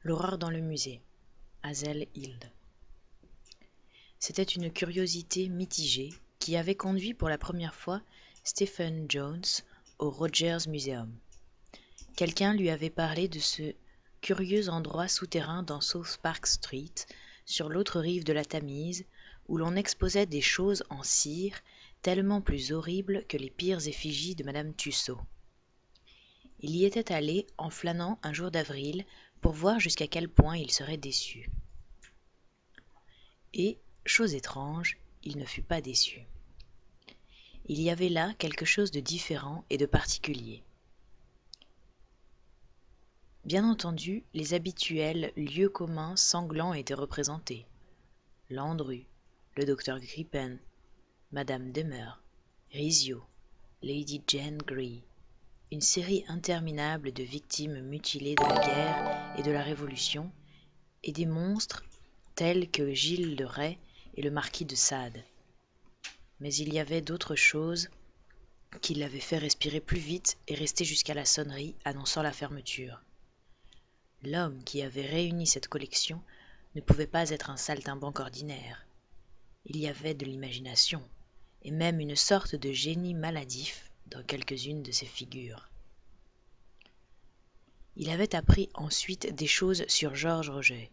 L'horreur dans le musée, Hazel Hild. C'était une curiosité mitigée qui avait conduit pour la première fois Stephen Jones au Rogers Museum. Quelqu'un lui avait parlé de ce curieux endroit souterrain dans South Park Street, sur l'autre rive de la Tamise, où l'on exposait des choses en cire tellement plus horribles que les pires effigies de Madame Tussaud. Il y était allé en flânant un jour d'avril pour voir jusqu'à quel point il serait déçu. Et, chose étrange, il ne fut pas déçu. Il y avait là quelque chose de différent et de particulier. Bien entendu, les habituels lieux communs sanglants étaient représentés. Landru, le docteur Gripen, Madame Demer, Rizzio, Lady Jane Grey, une série interminable de victimes mutilées de la guerre et de la Révolution, et des monstres tels que Gilles de Rais et le marquis de Sade. Mais il y avait d'autres choses qui l'avaient fait respirer plus vite et rester jusqu'à la sonnerie annonçant la fermeture. L'homme qui avait réuni cette collection ne pouvait pas être un saltimbanque ordinaire. Il y avait de l'imagination, et même une sorte de génie maladif dans quelques-unes de ces figures. Il avait appris ensuite des choses sur Georges Roget.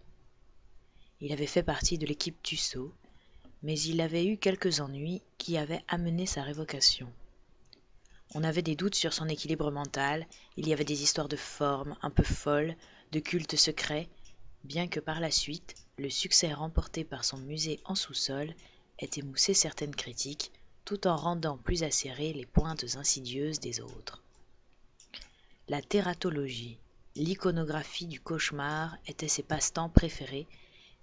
Il avait fait partie de l'équipe Tussaud, mais il avait eu quelques ennuis qui avaient amené sa révocation. On avait des doutes sur son équilibre mental, il y avait des histoires de forme un peu folles, de cultes secrets, bien que par la suite, le succès remporté par son musée en sous-sol ait émoussé certaines critiques, tout en rendant plus acérées les pointes insidieuses des autres. La tératologie, l'iconographie du cauchemar étaient ses passe-temps préférés,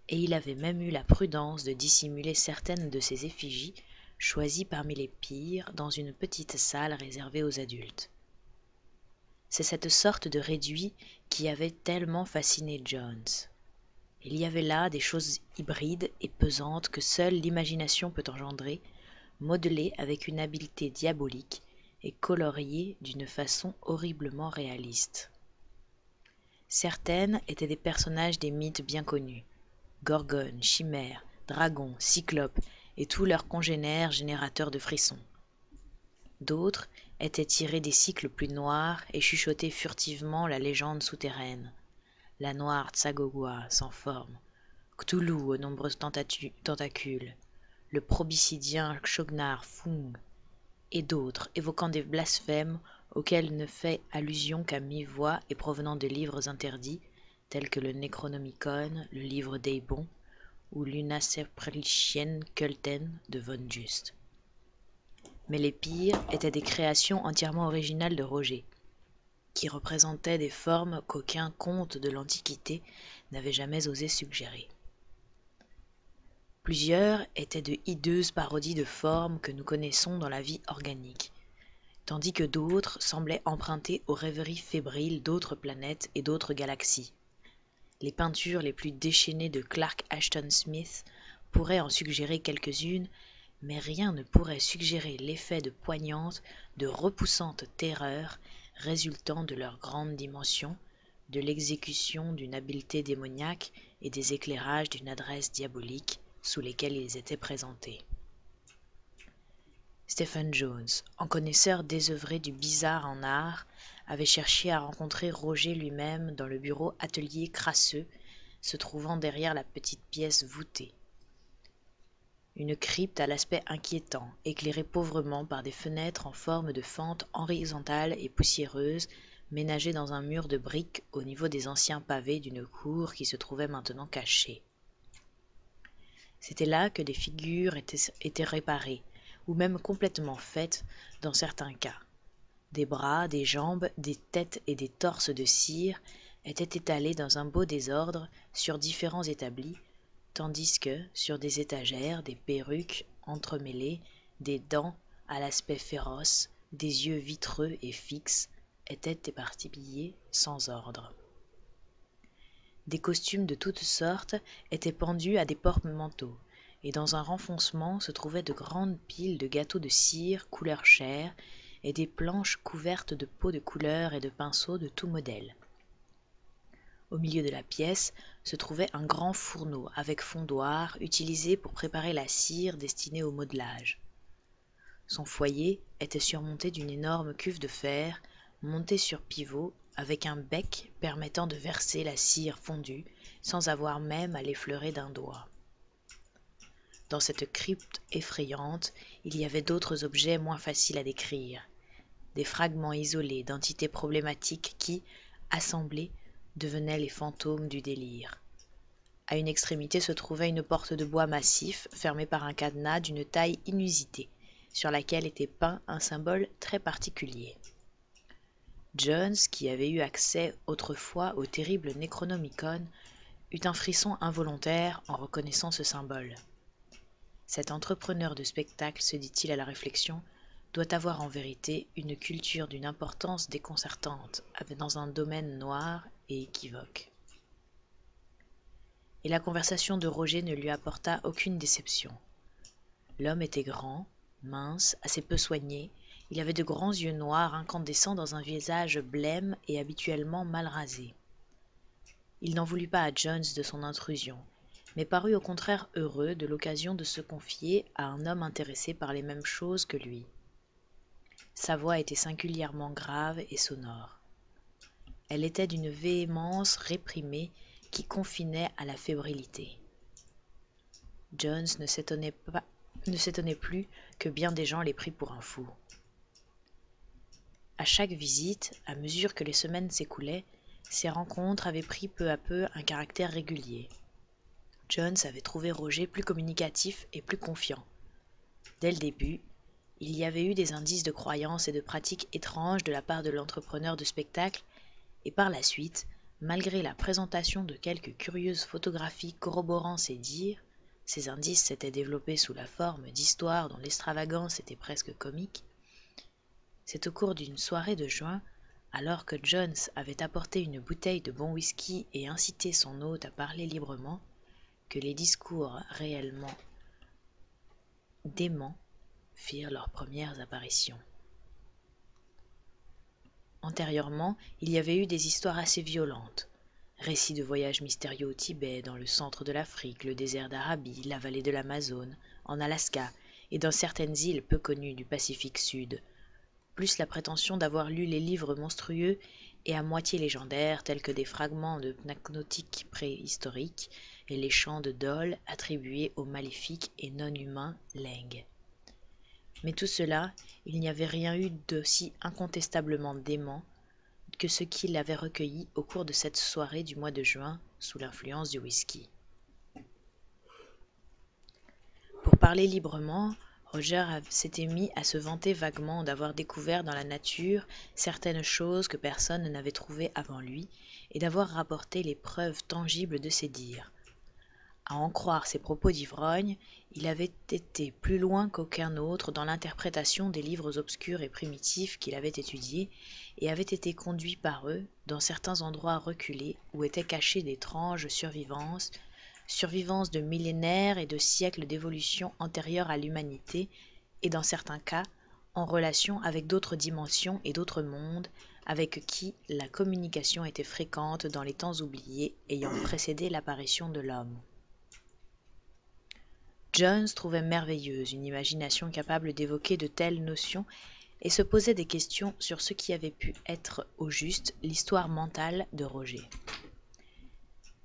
et il avait même eu la prudence de dissimuler certaines de ses effigies, choisies parmi les pires, dans une petite salle réservée aux adultes. C'est cette sorte de réduit qui avait tellement fasciné Jones. Il y avait là des choses hybrides et pesantes que seule l'imagination peut engendrer, modelées avec une habileté diabolique et coloriées d'une façon horriblement réaliste. Certaines étaient des personnages des mythes bien connus, gorgones, chimères, dragons, cyclopes et tous leurs congénères générateurs de frissons. D'autres étaient tirées des cycles plus noirs et chuchotaient furtivement la légende souterraine, la noire Tsagogwa sans forme, Cthulhu aux nombreuses tentacules, le proboscidien Shognar Fung, et d'autres évoquant des blasphèmes auxquels ne fait allusion qu'à mi-voix et provenant de livres interdits, tels que le Necronomicon, le livre d'Eibon, ou l'Unaserprlichen Kulten de von Just. Mais les pires étaient des créations entièrement originales de Roget, qui représentaient des formes qu'aucun conte de l'Antiquité n'avait jamais osé suggérer. Plusieurs étaient de hideuses parodies de formes que nous connaissons dans la vie organique, tandis que d'autres semblaient emprunter aux rêveries fébriles d'autres planètes et d'autres galaxies. Les peintures les plus déchaînées de Clark Ashton Smith pourraient en suggérer quelques-unes, mais rien ne pourrait suggérer l'effet de poignante, de repoussante terreur résultant de leur grande dimension, de l'exécution d'une habileté démoniaque et des éclairages d'une adresse diabolique sous lesquels ils étaient présentés. Stephen Jones, en connaisseur désœuvré du bizarre en art, avait cherché à rencontrer Roget lui-même dans le bureau atelier crasseux se trouvant derrière la petite pièce voûtée. Une crypte à l'aspect inquiétant, éclairée pauvrement par des fenêtres en forme de fente horizontale et poussiéreuse, ménagées dans un mur de briques au niveau des anciens pavés d'une cour qui se trouvait maintenant cachée. C'était là que des figures étaient réparées, ou même complètement faites dans certains cas. Des bras, des jambes, des têtes et des torses de cire étaient étalés dans un beau désordre sur différents établis, tandis que, sur des étagères, des perruques entremêlées, des dents à l'aspect féroce, des yeux vitreux et fixes, étaient éparpillés sans ordre. Des costumes de toutes sortes étaient pendus à des porte-manteaux, et dans un renfoncement se trouvaient de grandes piles de gâteaux de cire couleur chair et des planches couvertes de pots de couleur et de pinceaux de tout modèle. Au milieu de la pièce se trouvait un grand fourneau avec fondoir utilisé pour préparer la cire destinée au modelage. Son foyer était surmonté d'une énorme cuve de fer montée sur pivot avec un bec permettant de verser la cire fondue sans avoir même à l'effleurer d'un doigt. Dans cette crypte effrayante, il y avait d'autres objets moins faciles à décrire, des fragments isolés d'entités problématiques qui, assemblés, devenaient les fantômes du délire. À une extrémité se trouvait une porte de bois massif fermée par un cadenas d'une taille inusitée, sur laquelle était peint un symbole très particulier. Jones, qui avait eu accès autrefois au terrible Necronomicon, eut un frisson involontaire en reconnaissant ce symbole. Cet entrepreneur de spectacle, se dit-il à la réflexion, doit avoir en vérité une culture d'une importance déconcertante dans un domaine noir et équivoque. Et la conversation de Roger ne lui apporta aucune déception. L'homme était grand, mince, assez peu soigné, il avait de grands yeux noirs incandescents dans un visage blême et habituellement mal rasé. Il n'en voulut pas à Jones de son intrusion, mais parut au contraire heureux de l'occasion de se confier à un homme intéressé par les mêmes choses que lui. Sa voix était singulièrement grave et sonore. Elle était d'une véhémence réprimée qui confinait à la fébrilité. Jones ne s'étonnait plus que bien des gens l'aient pris pour un fou. À chaque visite, à mesure que les semaines s'écoulaient, ces rencontres avaient pris peu à peu un caractère régulier. Jones avait trouvé Roger plus communicatif et plus confiant. Dès le début, il y avait eu des indices de croyances et de pratiques étranges de la part de l'entrepreneur de spectacle, et par la suite, malgré la présentation de quelques curieuses photographies corroborant ses dires, ces indices s'étaient développés sous la forme d'histoires dont l'extravagance était presque comique. C'est au cours d'une soirée de juin, alors que Jones avait apporté une bouteille de bon whisky et incité son hôte à parler librement, que les discours réellement déments firent leurs premières apparitions. Antérieurement, il y avait eu des histoires assez violentes. Récits de voyages mystérieux au Tibet, dans le centre de l'Afrique, le désert d'Arabie, la vallée de l'Amazone, en Alaska et dans certaines îles peu connues du Pacifique Sud, plus la prétention d'avoir lu les livres monstrueux et à moitié légendaires tels que des fragments de pnacnotiques préhistoriques et les chants de Dol attribués au maléfique et non-humain Leng. Mais tout cela, il n'y avait rien eu d'aussi incontestablement dément que ce qu'il avait recueilli au cours de cette soirée du mois de juin sous l'influence du whisky. Pour parler librement, Roger s'était mis à se vanter vaguement d'avoir découvert dans la nature certaines choses que personne n'avait trouvées avant lui et d'avoir rapporté les preuves tangibles de ses dires. À en croire ses propos d'ivrogne, il avait été plus loin qu'aucun autre dans l'interprétation des livres obscurs et primitifs qu'il avait étudiés et avait été conduit par eux dans certains endroits reculés où étaient cachées d'étranges survivances de millénaires et de siècles d'évolution antérieure à l'humanité et dans certains cas en relation avec d'autres dimensions et d'autres mondes avec qui la communication était fréquente dans les temps oubliés ayant précédé l'apparition de l'homme. Jones trouvait merveilleuse une imagination capable d'évoquer de telles notions et se posait des questions sur ce qui avait pu être au juste l'histoire mentale de Roger.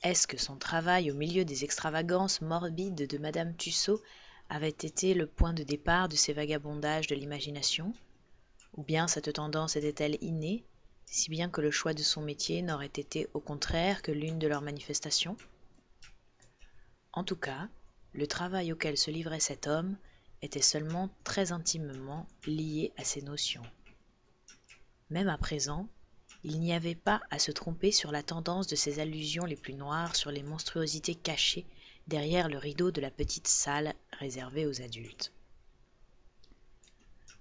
Est-ce que son travail au milieu des extravagances morbides de Madame Tussaud avait été le point de départ de ces vagabondages de l'imagination? Ou bien cette tendance était-elle innée, si bien que le choix de son métier n'aurait été au contraire que l'une de leurs manifestations? En tout cas, le travail auquel se livrait cet homme était seulement très intimement lié à ces notions. Même à présent, il n'y avait pas à se tromper sur la tendance de ses allusions les plus noires sur les monstruosités cachées derrière le rideau de la petite salle réservée aux adultes.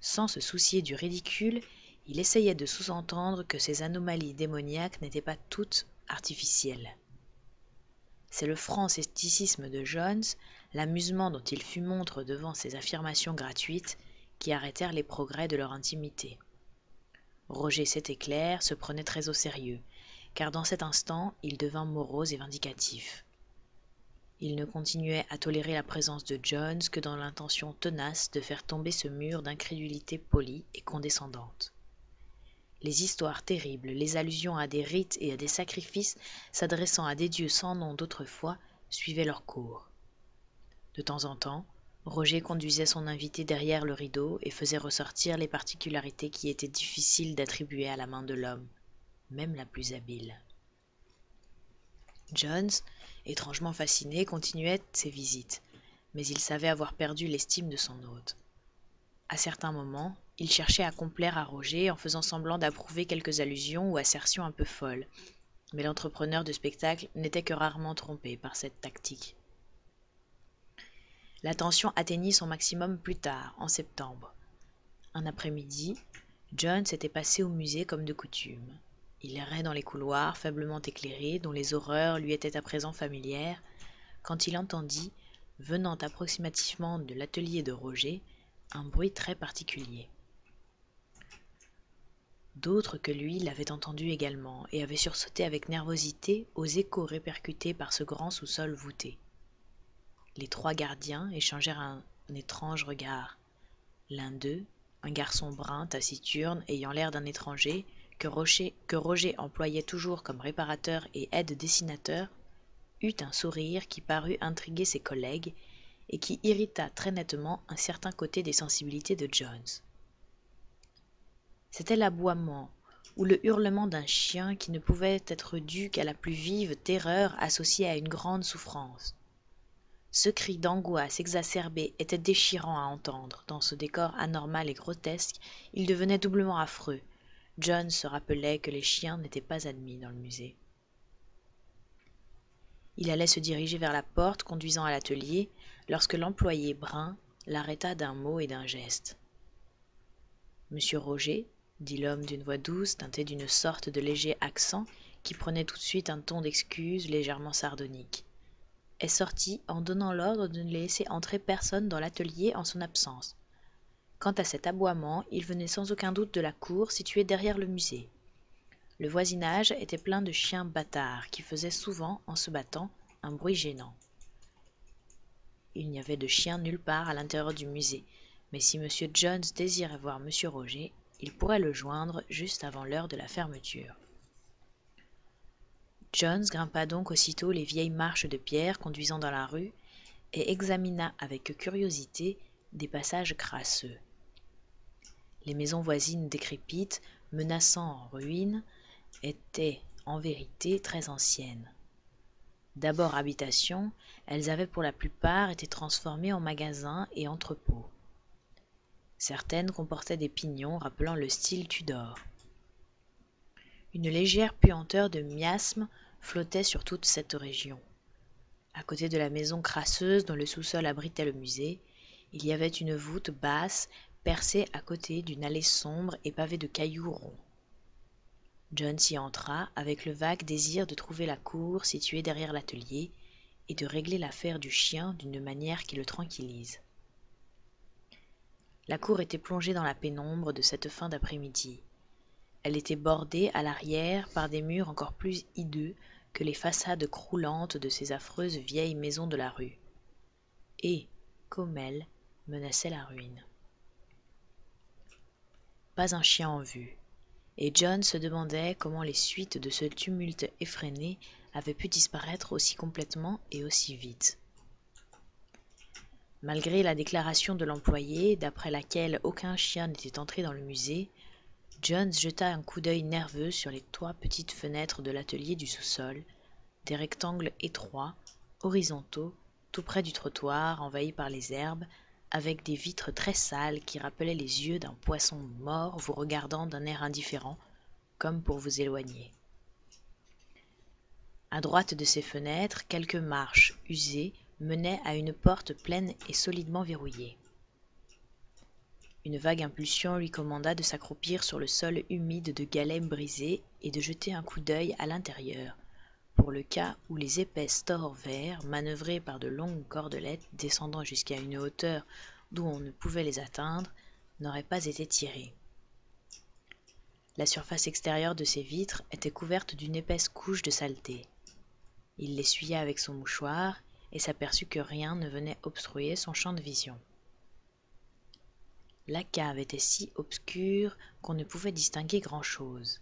Sans se soucier du ridicule, il essayait de sous-entendre que ces anomalies démoniaques n'étaient pas toutes artificielles. C'est le franc scepticisme de Jones, l'amusement dont il fut montre devant ces affirmations gratuites, qui arrêtèrent les progrès de leur intimité. Roger, c'était clair, se prenait très au sérieux, car dans cet instant il devint morose et vindicatif. Il ne continuait à tolérer la présence de Jones que dans l'intention tenace de faire tomber ce mur d'incrédulité polie et condescendante. Les histoires terribles, les allusions à des rites et à des sacrifices s'adressant à des dieux sans nom d'autrefois suivaient leur cours. De temps en temps, Roger conduisait son invité derrière le rideau et faisait ressortir les particularités qui étaient difficiles d'attribuer à la main de l'homme, même la plus habile. Jones, étrangement fasciné, continuait ses visites, mais il savait avoir perdu l'estime de son hôte. À certains moments, il cherchait à complaire à Roger en faisant semblant d'approuver quelques allusions ou assertions un peu folles, mais l'entrepreneur de spectacle n'était que rarement trompé par cette tactique. La tension atteignit son maximum plus tard, en septembre. Un après-midi, John s'était passé au musée comme de coutume. Il errait dans les couloirs faiblement éclairés, dont les horreurs lui étaient à présent familières, quand il entendit, venant approximativement de l'atelier de Roger, un bruit très particulier. D'autres que lui l'avaient entendu également et avaient sursauté avec nervosité aux échos répercutés par ce grand sous-sol voûté. Les trois gardiens échangèrent un étrange regard. L'un d'eux, un garçon brun, taciturne, ayant l'air d'un étranger, que Roger employait toujours comme réparateur et aide-dessinateur, eut un sourire qui parut intriguer ses collègues et qui irrita très nettement un certain côté des sensibilités de Jones. C'était l'aboiement ou le hurlement d'un chien qui ne pouvait être dû qu'à la plus vive terreur associée à une grande souffrance. Ce cri d'angoisse exacerbée était déchirant à entendre. Dans ce décor anormal et grotesque, il devenait doublement affreux. John se rappelait que les chiens n'étaient pas admis dans le musée. Il allait se diriger vers la porte conduisant à l'atelier lorsque l'employé brun l'arrêta d'un mot et d'un geste. « Monsieur Roger » dit l'homme d'une voix douce teintée d'une sorte de léger accent qui prenait tout de suite un ton d'excuse légèrement sardonique, est sorti en donnant l'ordre de ne laisser entrer personne dans l'atelier en son absence. Quant à cet aboiement, il venait sans aucun doute de la cour située derrière le musée. Le voisinage était plein de chiens bâtards qui faisaient souvent, en se battant, un bruit gênant. Il n'y avait de chiens nulle part à l'intérieur du musée, mais si M. Jones désirait voir M. Roger, il pourrait le joindre juste avant l'heure de la fermeture. Jones grimpa donc aussitôt les vieilles marches de pierre conduisant dans la rue et examina avec curiosité des passages crasseux. Les maisons voisines décrépites, menaçant en ruine, étaient en vérité très anciennes. D'abord habitations, elles avaient pour la plupart été transformées en magasins et entrepôts. Certaines comportaient des pignons rappelant le style Tudor. Une légère puanteur de miasme flottait sur toute cette région. À côté de la maison crasseuse dont le sous-sol abritait le musée, il y avait une voûte basse percée à côté d'une allée sombre et pavée de cailloux ronds. John s'y entra avec le vague désir de trouver la cour située derrière l'atelier et de régler l'affaire du chien d'une manière qui le tranquillise. La cour était plongée dans la pénombre de cette fin d'après-midi. Elle était bordée à l'arrière par des murs encore plus hideux que les façades croulantes de ces affreuses vieilles maisons de la rue. Et, comme elles, menaçait la ruine. Pas un chien en vue, et John se demandait comment les suites de ce tumulte effréné avaient pu disparaître aussi complètement et aussi vite. Malgré la déclaration de l'employé, d'après laquelle aucun chien n'était entré dans le musée, John jeta un coup d'œil nerveux sur les trois petites fenêtres de l'atelier du sous-sol, des rectangles étroits, horizontaux, tout près du trottoir, envahis par les herbes, avec des vitres très sales qui rappelaient les yeux d'un poisson mort vous regardant d'un air indifférent, comme pour vous éloigner. À droite de ces fenêtres, quelques marches usées menaient à une porte pleine et solidement verrouillée. Une vague impulsion lui commanda de s'accroupir sur le sol humide de galets brisés et de jeter un coup d'œil à l'intérieur, pour le cas où les épais stores verts, manœuvrés par de longues cordelettes descendant jusqu'à une hauteur d'où on ne pouvait les atteindre, n'auraient pas été tirés. La surface extérieure de ses vitres était couverte d'une épaisse couche de saleté. Il l'essuya avec son mouchoir et s'aperçut que rien ne venait obstruer son champ de vision. La cave était si obscure qu'on ne pouvait distinguer grand-chose,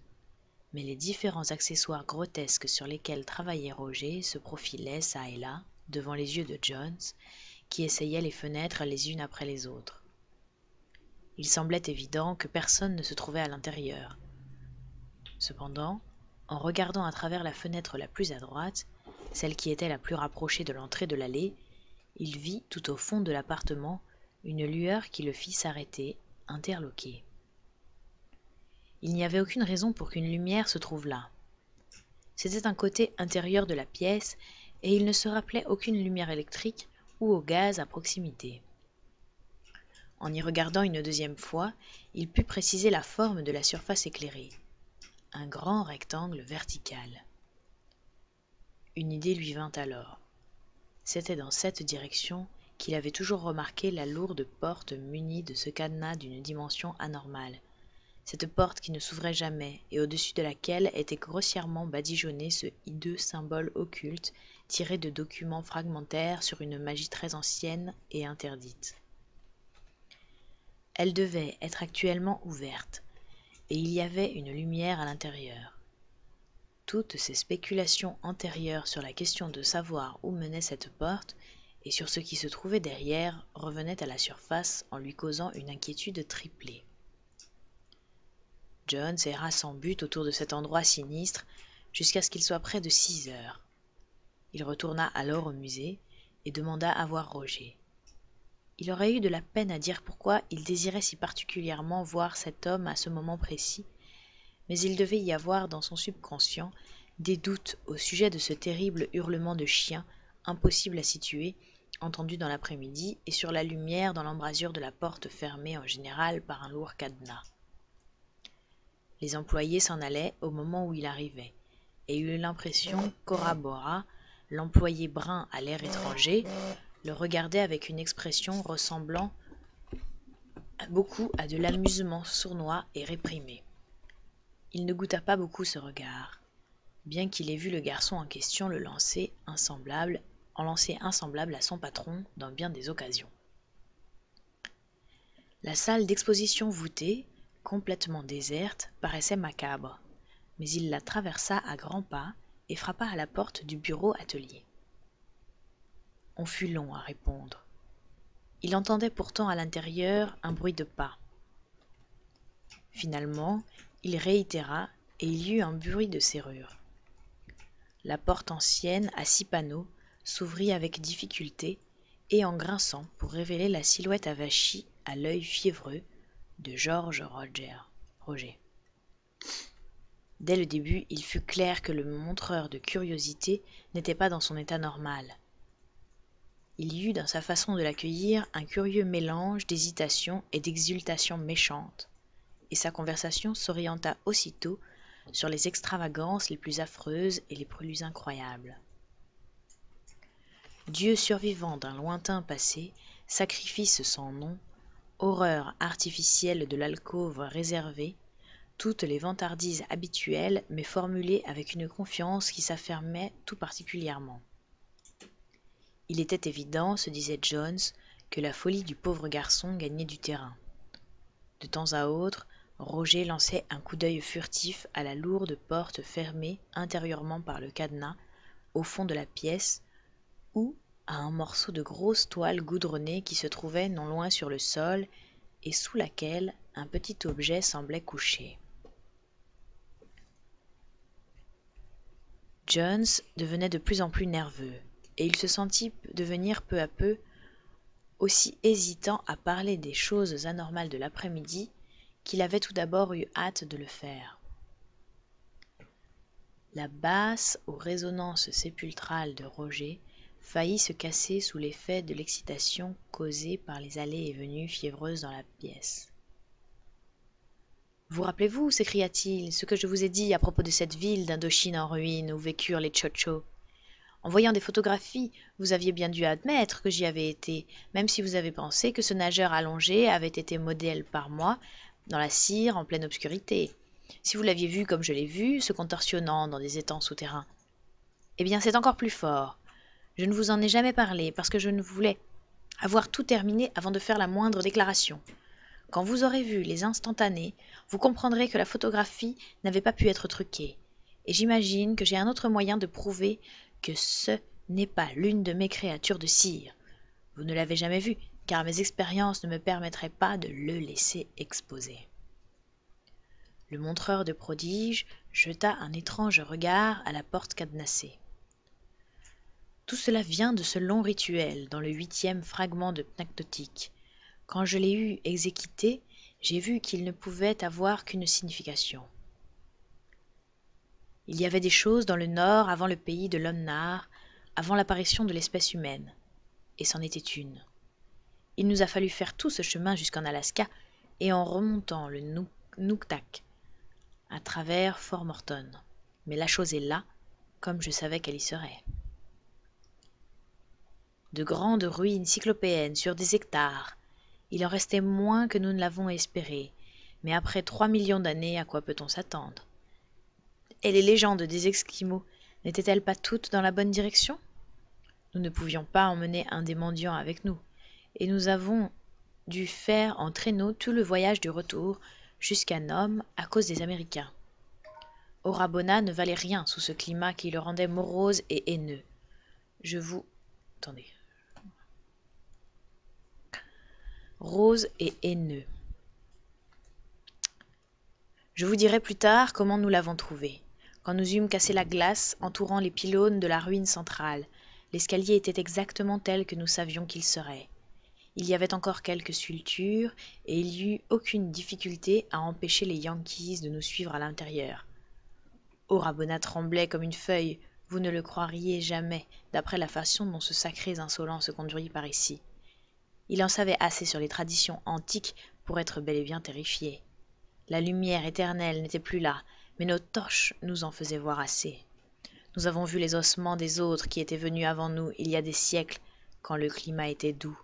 mais les différents accessoires grotesques sur lesquels travaillait Roger se profilaient çà et là devant les yeux de Jones, qui essayait les fenêtres les unes après les autres. Il semblait évident que personne ne se trouvait à l'intérieur. Cependant, en regardant à travers la fenêtre la plus à droite, celle qui était la plus rapprochée de l'entrée de l'allée, il vit tout au fond de l'appartement une lueur qui le fit s'arrêter, interloqué. Il n'y avait aucune raison pour qu'une lumière se trouve là. C'était un côté intérieur de la pièce, et il ne se rappelait aucune lumière électrique ou au gaz à proximité. En y regardant une deuxième fois, il put préciser la forme de la surface éclairée. Un grand rectangle vertical. Une idée lui vint alors. C'était dans cette direction qu'il avait toujours remarqué la lourde porte munie de ce cadenas d'une dimension anormale. Cette porte qui ne s'ouvrait jamais et au-dessus de laquelle était grossièrement badigeonné ce hideux symbole occulte tiré de documents fragmentaires sur une magie très ancienne et interdite. Elle devait être actuellement ouverte, et il y avait une lumière à l'intérieur. Toutes ces spéculations antérieures sur la question de savoir où menait cette porte et sur ce qui se trouvait derrière revenaient à la surface en lui causant une inquiétude triplée. Jones erra sans but autour de cet endroit sinistre jusqu'à ce qu'il soit près de 6 heures. Il retourna alors au musée et demanda à voir Roger. Il aurait eu de la peine à dire pourquoi il désirait si particulièrement voir cet homme à ce moment précis, mais il devait y avoir dans son subconscient des doutes au sujet de ce terrible hurlement de chien impossible à situer, entendu dans l'après-midi et sur la lumière dans l'embrasure de la porte fermée en général par un lourd cadenas. Les employés s'en allaient au moment où il arrivait, et eut l'impression qu'Ora Bora, l'employé brun à l'air étranger, le regardait avec une expression ressemblant beaucoup à de l'amusement sournois et réprimé. Il ne goûta pas beaucoup ce regard, bien qu'il ait vu le garçon en question le lancer insemblable à son patron dans bien des occasions. La salle d'exposition voûtée, complètement déserte, paraissait macabre, mais il la traversa à grands pas et frappa à la porte du bureau-atelier. On fut long à répondre. Il entendait pourtant à l'intérieur un bruit de pas. Finalement, il réitéra et il y eut un bruit de serrure. La porte ancienne à 6 panneaux s'ouvrit avec difficulté et en grinçant pour révéler la silhouette avachie à l'œil fiévreux de George Roger. Dès le début, il fut clair que le montreur de curiosité n'était pas dans son état normal. Il y eut dans sa façon de l'accueillir un curieux mélange d'hésitation et d'exultation méchante, et sa conversation s'orienta aussitôt sur les extravagances les plus affreuses et les plus incroyables. Dieu survivant d'un lointain passé, sacrifice sans nom, horreur artificielle de l'alcôve réservée, toutes les vantardises habituelles mais formulées avec une confiance qui s'affirmait tout particulièrement. Il était évident, se disait Jones, que la folie du pauvre garçon gagnait du terrain. De temps à autre, Roger lançait un coup d'œil furtif à la lourde porte fermée intérieurement par le cadenas, au fond de la pièce, ou à un morceau de grosse toile goudronnée qui se trouvait non loin sur le sol et sous laquelle un petit objet semblait couché. Jones devenait de plus en plus nerveux, et il se sentit devenir peu à peu aussi hésitant à parler des choses anormales de l'après-midi qu'il avait tout d'abord eu hâte de le faire. La basse aux résonances sépulcrales de Roger faillit se casser sous l'effet de l'excitation causée par les allées et venues fiévreuses dans la pièce. « Vous rappelez-vous, s'écria-t-il, ce que je vous ai dit à propos de cette ville d'Indochine en ruine où vécurent les Tchotchos ? En voyant des photographies, vous aviez bien dû admettre que j'y avais été, même si vous avez pensé que ce nageur allongé avait été modèle par moi dans la cire en pleine obscurité. Si vous l'aviez vu comme je l'ai vu, se contorsionnant dans des étangs souterrains, eh bien c'est encore plus fort. Je ne vous en ai jamais parlé parce que je ne voulais avoir tout terminé avant de faire la moindre déclaration. Quand vous aurez vu les instantanés, vous comprendrez que la photographie n'avait pas pu être truquée. Et j'imagine que j'ai un autre moyen de prouver que ce n'est pas l'une de mes créatures de cire. Vous ne l'avez jamais vu, car mes expériences ne me permettraient pas de le laisser exposer. Le montreur de prodiges jeta un étrange regard à la porte cadenassée. Tout cela vient de ce long rituel dans le 8e fragment de Pnactotique. Quand je l'ai eu exécuté, j'ai vu qu'il ne pouvait avoir qu'une signification. Il y avait des choses dans le nord avant le pays de l'Omnar, avant l'apparition de l'espèce humaine, et c'en était une. Il nous a fallu faire tout ce chemin jusqu'en Alaska, et en remontant le Nuktak, à travers Fort Morton. Mais la chose est là, comme je savais qu'elle y serait. De grandes ruines cyclopéennes sur des hectares. Il en restait moins que nous ne l'avons espéré, mais après 3 millions d'années, à quoi peut-on s'attendre? Et les légendes des Esquimaux n'étaient-elles pas toutes dans la bonne direction? Nous ne pouvions pas emmener un des mendiants avec nous, et nous avons dû faire en traîneau tout le voyage du retour jusqu'à Nome à cause des Américains. Orabona ne valait rien sous ce climat qui le rendait morose et haineux. Rose et haineux. Je vous dirai plus tard comment nous l'avons trouvé. Quand nous eûmes cassé la glace entourant les pylônes de la ruine centrale, l'escalier était exactement tel que nous savions qu'il serait. Il y avait encore quelques sculptures, et il n'y eut aucune difficulté à empêcher les Yankees de nous suivre à l'intérieur. Orabona tremblait comme une feuille, vous ne le croiriez jamais, d'après la façon dont ce sacré insolent se conduit par ici. Il en savait assez sur les traditions antiques pour être bel et bien terrifié. La lumière éternelle n'était plus là, mais nos torches nous en faisaient voir assez. Nous avons vu les ossements des autres qui étaient venus avant nous il y a des siècles, quand le climat était doux.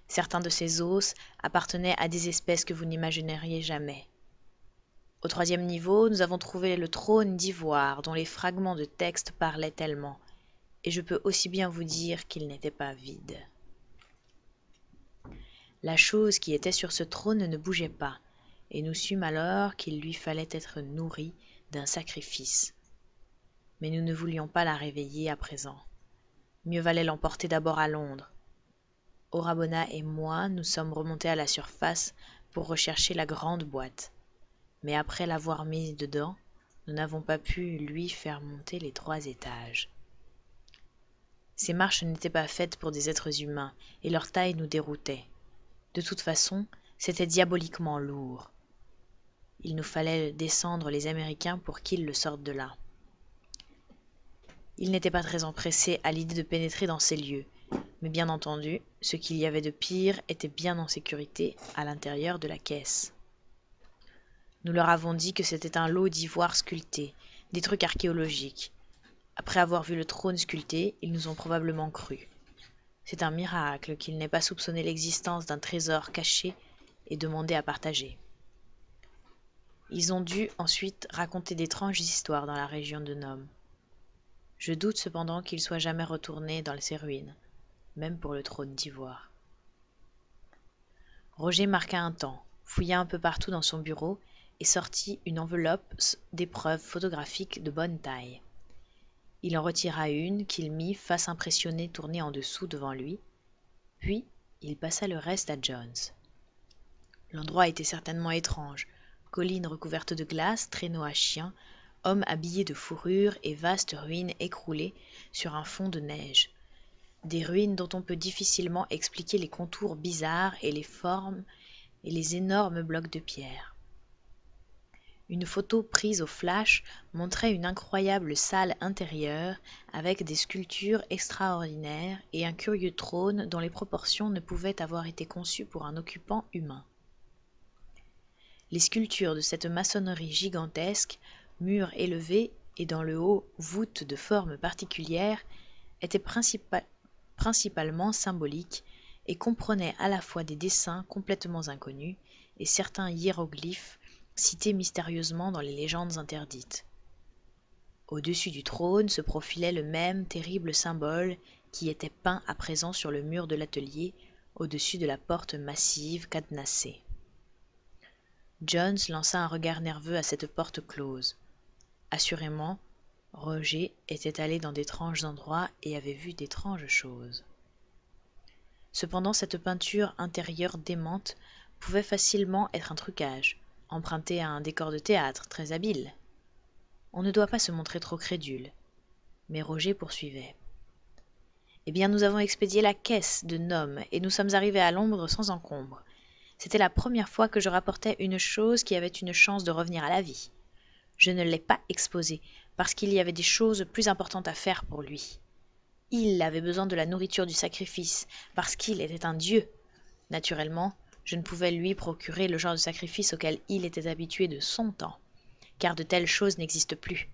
Certains de ces os appartenaient à des espèces que vous n'imagineriez jamais. Au 3e niveau, nous avons trouvé le trône d'ivoire dont les fragments de texte parlaient tellement, et je peux aussi bien vous dire qu'il n'était pas vide. La chose qui était sur ce trône ne bougeait pas, et nous sûmes alors qu'il lui fallait être nourri d'un sacrifice. Mais nous ne voulions pas la réveiller à présent. Mieux valait l'emporter d'abord à Londres. Orabona et moi nous sommes remontés à la surface pour rechercher la grande boîte. Mais après l'avoir mise dedans, nous n'avons pas pu lui faire monter les 3 étages. Ces marches n'étaient pas faites pour des êtres humains, et leur taille nous déroutait. De toute façon, c'était diaboliquement lourd. Il nous fallait descendre les Américains pour qu'ils le sortent de là. Ils n'étaient pas très empressés à l'idée de pénétrer dans ces lieux, mais bien entendu, ce qu'il y avait de pire était bien en sécurité à l'intérieur de la caisse. Nous leur avons dit que c'était un lot d'ivoire sculpté, des trucs archéologiques. Après avoir vu le trône sculpté, ils nous ont probablement cru. C'est un miracle qu'ils n'aient pas soupçonné l'existence d'un trésor caché et demandé à partager. Ils ont dû ensuite raconter d'étranges histoires dans la région de Nome. Je doute cependant qu'ils soient jamais retournés dans ces ruines, même pour le trône d'ivoire. Roger marqua un temps, fouilla un peu partout dans son bureau et sortit une enveloppe d'épreuves photographiques de bonne taille. Il en retira une qu'il mit face impressionnée tournée en dessous devant lui, puis il passa le reste à Jones. L'endroit était certainement étrange, collines recouvertes de glace, traîneaux à chiens, hommes habillés de fourrure et vastes ruines écroulées sur un fond de neige. Des ruines dont on peut difficilement expliquer les contours bizarres et les formes et les énormes blocs de pierre. Une photo prise au flash montrait une incroyable salle intérieure avec des sculptures extraordinaires et un curieux trône dont les proportions ne pouvaient avoir été conçues pour un occupant humain. Les sculptures de cette maçonnerie gigantesque, murs élevés et dans le haut voûtes de formes particulières, étaient principalement symboliques et comprenaient à la fois des dessins complètement inconnus et certains hiéroglyphes cité mystérieusement dans les légendes interdites. Au-dessus du trône se profilait le même terrible symbole qui était peint à présent sur le mur de l'atelier, au-dessus de la porte massive cadenassée. Jones lança un regard nerveux à cette porte close. Assurément, Roger était allé dans d'étranges endroits et avait vu d'étranges choses. Cependant, cette peinture intérieure démente pouvait facilement être un trucage, emprunté à un décor de théâtre très habile. On ne doit pas se montrer trop crédule. Mais Roger poursuivait. « Eh bien, nous avons expédié la caisse de Nome et nous sommes arrivés à Londres sans encombre. C'était la première fois que je rapportais une chose qui avait une chance de revenir à la vie. Je ne l'ai pas exposée parce qu'il y avait des choses plus importantes à faire pour lui. Il avait besoin de la nourriture du sacrifice parce qu'il était un dieu. Naturellement, je ne pouvais lui procurer le genre de sacrifice auquel il était habitué de son temps, car de telles choses n'existent plus.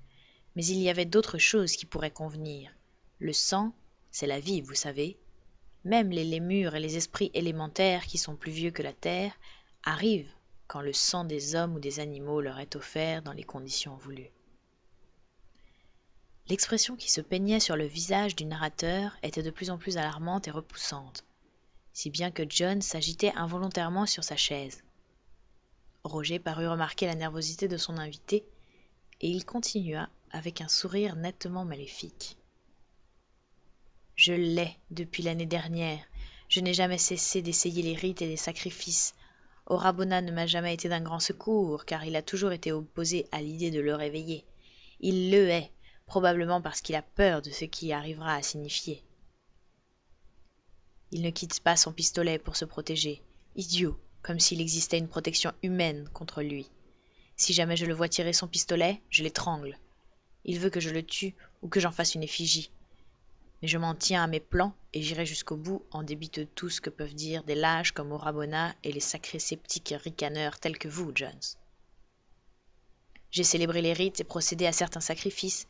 Mais il y avait d'autres choses qui pourraient convenir. Le sang, c'est la vie, vous savez. Même les lémures et les esprits élémentaires qui sont plus vieux que la terre arrivent quand le sang des hommes ou des animaux leur est offert dans les conditions voulues. » L'expression qui se peignait sur le visage du narrateur était de plus en plus alarmante et repoussante, si bien que John s'agitait involontairement sur sa chaise. Roger parut remarquer la nervosité de son invité, et il continua avec un sourire nettement maléfique. « Je l'ai depuis l'année dernière. Je n'ai jamais cessé d'essayer les rites et les sacrifices. Orabona ne m'a jamais été d'un grand secours, car il a toujours été opposé à l'idée de le réveiller. Il le hait, probablement parce qu'il a peur de ce qui arrivera à signifier. Il ne quitte pas son pistolet pour se protéger. Idiot, comme s'il existait une protection humaine contre lui. Si jamais je le vois tirer son pistolet, je l'étrangle. Il veut que je le tue ou que j'en fasse une effigie. Mais je m'en tiens à mes plans et j'irai jusqu'au bout en débit de tout ce que peuvent dire des lâches comme Orabona et les sacrés sceptiques ricaneurs tels que vous, Jones. J'ai célébré les rites et procédé à certains sacrifices,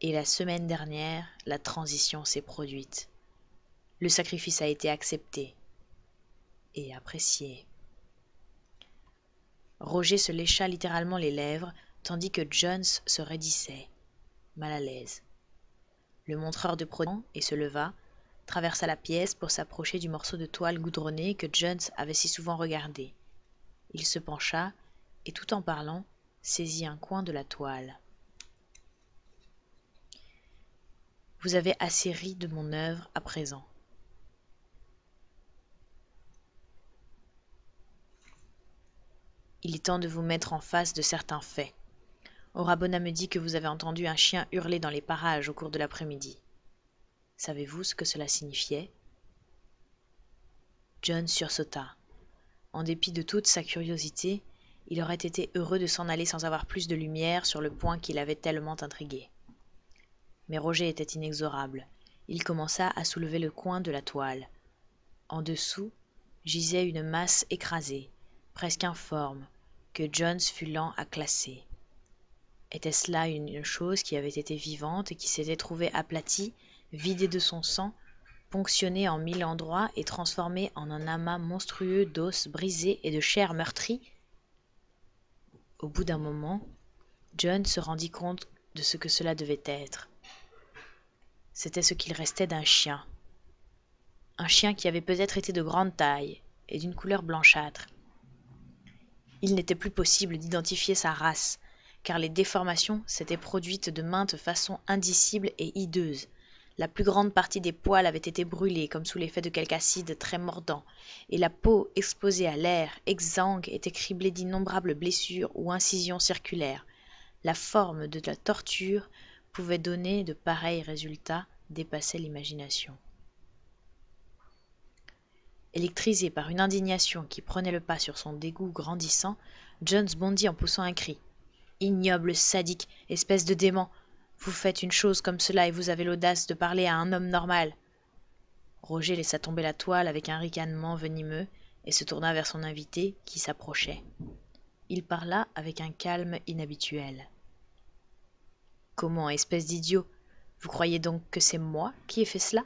et la semaine dernière, la transition s'est produite. Le sacrifice a été accepté et apprécié. » Roger se lécha littéralement les lèvres, tandis que Jones se raidissait, mal à l'aise. Le montreur de prenant et se leva, traversa la pièce pour s'approcher du morceau de toile goudronnée que Jones avait si souvent regardé. Il se pencha et, tout en parlant, saisit un coin de la toile. « Vous avez assez ri de mon œuvre à présent. Il est temps de vous mettre en face de certains faits. Orabona me dit que vous avez entendu un chien hurler dans les parages au cours de l'après-midi. Savez-vous ce que cela signifiait ? » John sursauta. En dépit de toute sa curiosité, il aurait été heureux de s'en aller sans avoir plus de lumière sur le point qui l'avait tellement intrigué. Mais Roger était inexorable. Il commença à soulever le coin de la toile. En dessous gisait une masse écrasée, presque informe, que Jones fut lent à classer. Était-ce là une chose qui avait été vivante et qui s'était trouvée aplatie, vidée de son sang, ponctionnée en 1000 endroits et transformée en un amas monstrueux d'os brisés et de chair meurtrie ? Au bout d'un moment, John se rendit compte de ce que cela devait être. C'était ce qu'il restait d'un chien. Un chien qui avait peut-être été de grande taille et d'une couleur blanchâtre. Il n'était plus possible d'identifier sa race, car les déformations s'étaient produites de maintes façons indicibles et hideuses. La plus grande partie des poils avait été brûlée comme sous l'effet de quelque acide très mordant, et la peau exposée à l'air exsangue était criblée d'innombrables blessures ou incisions circulaires. La forme de la torture pouvait donner de pareils résultats, dépassaient l'imagination. Électrisé par une indignation qui prenait le pas sur son dégoût grandissant, Jones bondit en poussant un cri. « Ignoble sadique, espèce de dément, vous faites une chose comme cela et vous avez l'audace de parler à un homme normal. » Roger laissa tomber la toile avec un ricanement venimeux et se tourna vers son invité qui s'approchait. Il parla avec un calme inhabituel. « Comment, espèce d'idiot, vous croyez donc que c'est moi qui ai fait cela ?